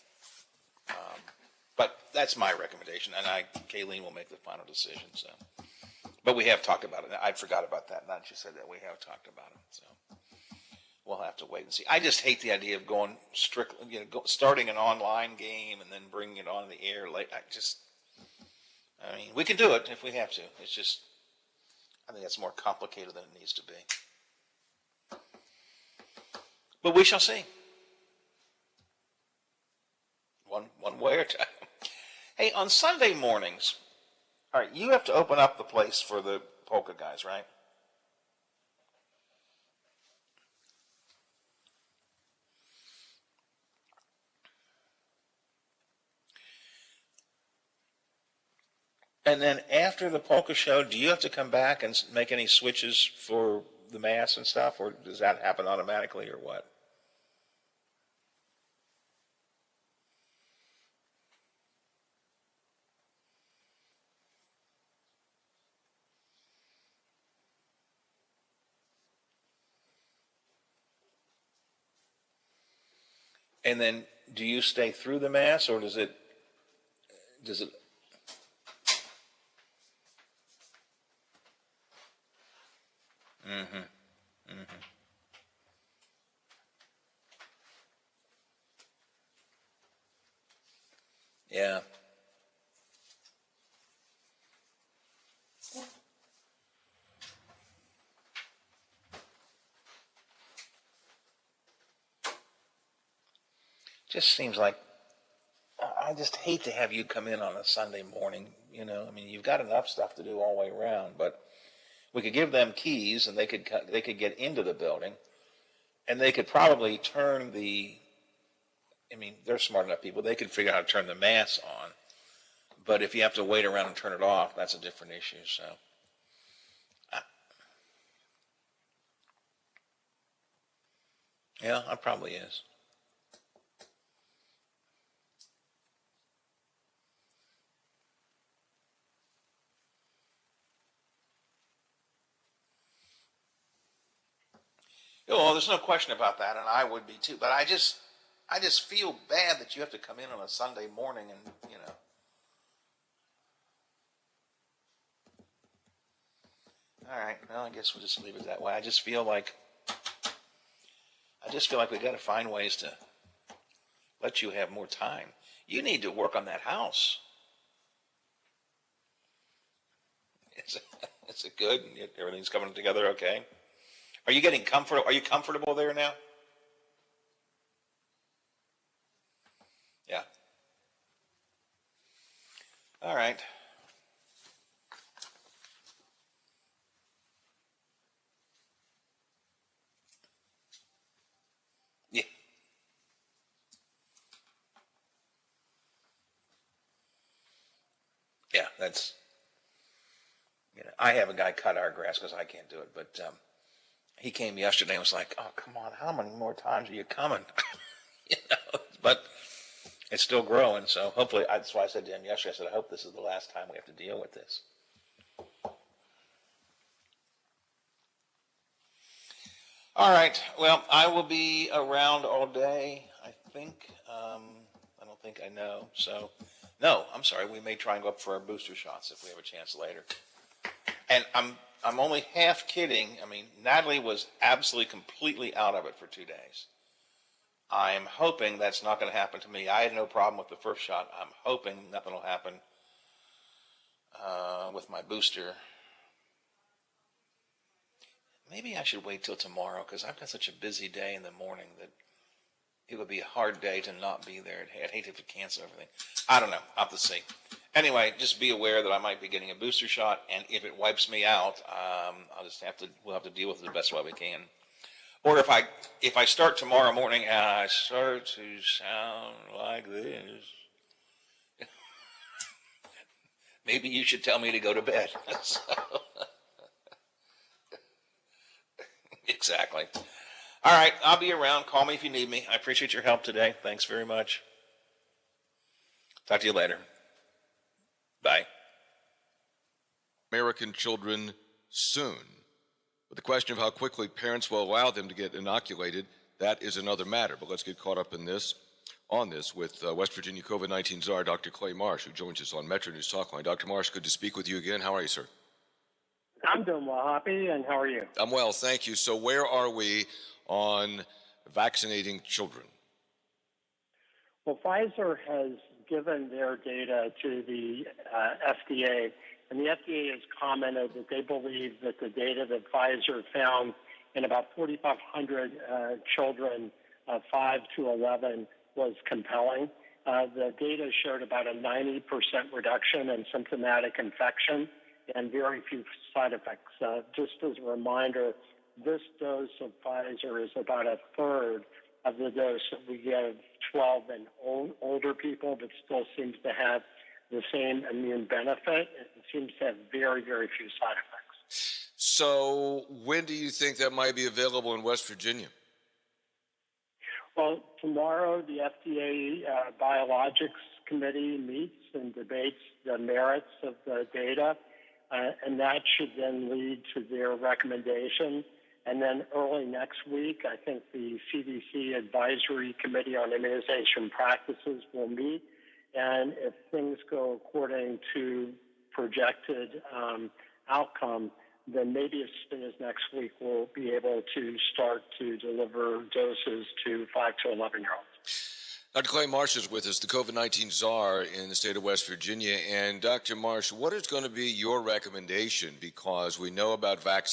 S1: But that's my recommendation, and Kayleen will make the final decision. So, but we have talked about it. I forgot about that. Now that you said that, we have talked about it. So we'll have to wait and see. I just hate the idea of going strictly, starting an online game and then bringing it on the air late. I mean, we can do it if we have to. It's just, I think that's more complicated than it needs to be. But we shall see. One way or time. Hey, on Sunday mornings, all right, you have to open up the place for the polka guys, right? And then after the polka show, do you have to come back and make any switches for the mass and stuff, or does that happen automatically, or what? And then, do you stay through the mass, or does it? Mm-hmm. Mm-hmm. Yeah. Just seems like I just hate to have you come in on a Sunday morning. I mean, you've got enough stuff to do all the way around, but we could give them keys, and they could get into the building, and they could probably turn the. I mean, they're smart enough people. They could figure out how to turn the mass on, But if you have to wait around and turn it off, that's a different issue. So, yeah, it probably is. Well, there's no question about that, and I would be too. But I just feel bad that you have to come in on a Sunday morning and, All right. Well, I guess we'll just leave it that way. I just feel like we got to find ways to let you have more time. You need to work on that house. Is it good? Everything's coming together okay? Are you getting comfort? Are you comfortable there now? Yeah. All right. Yeah. Yeah, that's, I have a guy cut our grass because I can't do it, but he came yesterday and was like, oh, come on, how many more times are you coming? But it's still growing, so hopefully, that's why I said to him yesterday, I said, I hope this is the last time we have to deal with this. All right, well, I will be around all day, I think. I don't think I know, so, no, I'm sorry, we may try and go up for our booster shots if we have a chance later. And I'm only half kidding. I mean, Natalie was absolutely, completely out of it for 2 days. I'm hoping that's not going to happen to me. I had no problem with the first shot. I'm hoping nothing will happen with my booster. Maybe I should wait till tomorrow because I've got such a busy day in the morning that it would be a hard day to not be there. I'd hate to cancel everything. I don't know. I'll have to see. Anyway, just be aware that I might be getting a booster shot, and if it wipes me out, we'll have to deal with it the best way we can. Or if I start tomorrow morning and I start to sound like this, maybe you should tell me to go to bed. So, exactly. All right, I'll be around. Call me if you need me. I appreciate your help today. Thanks very much. Talk to you later. Bye.
S11: American children soon. But the question of how quickly parents will allow them to get inoculated, that is another matter. But let's get caught up in this, with West Virginia COVID-19 czar, Dr. Clay Marsh, who joins us on Metro News Talkline. Dr. Marsh, good to speak with you again. How are you, sir?
S13: I'm doing well, Hoppy, and how are you?
S11: I'm well, thank you. So where are we on vaccinating children?
S13: Well, Pfizer has given their data to the FDA, and the FDA has commented that they believe that the data that Pfizer found in about 4,500 children 5 to 11 was compelling. The data showed about a 90% reduction in symptomatic infection and very few side effects. Just as a reminder, this dose of Pfizer is about a third of the dose that we give 12 and older people, but still seems to have the same immune benefit. It seems to have very, very few side effects.
S11: So when do you think that might be available in West Virginia?
S13: Well, tomorrow the FDA Biologics Committee meets and debates the merits of the data, and that should then lead to their recommendation. And then early next week, I think the CDC Advisory Committee on Immunization Practices will meet. And if things go according to projected outcome, then maybe as soon as next week we'll be able to start to deliver doses to 5 to 11-year-olds.
S11: Dr. Clay Marsh is with us, the COVID-19 czar in the state of West Virginia. And Dr. Marsh, what is going to be your recommendation? Because we know about vaccines.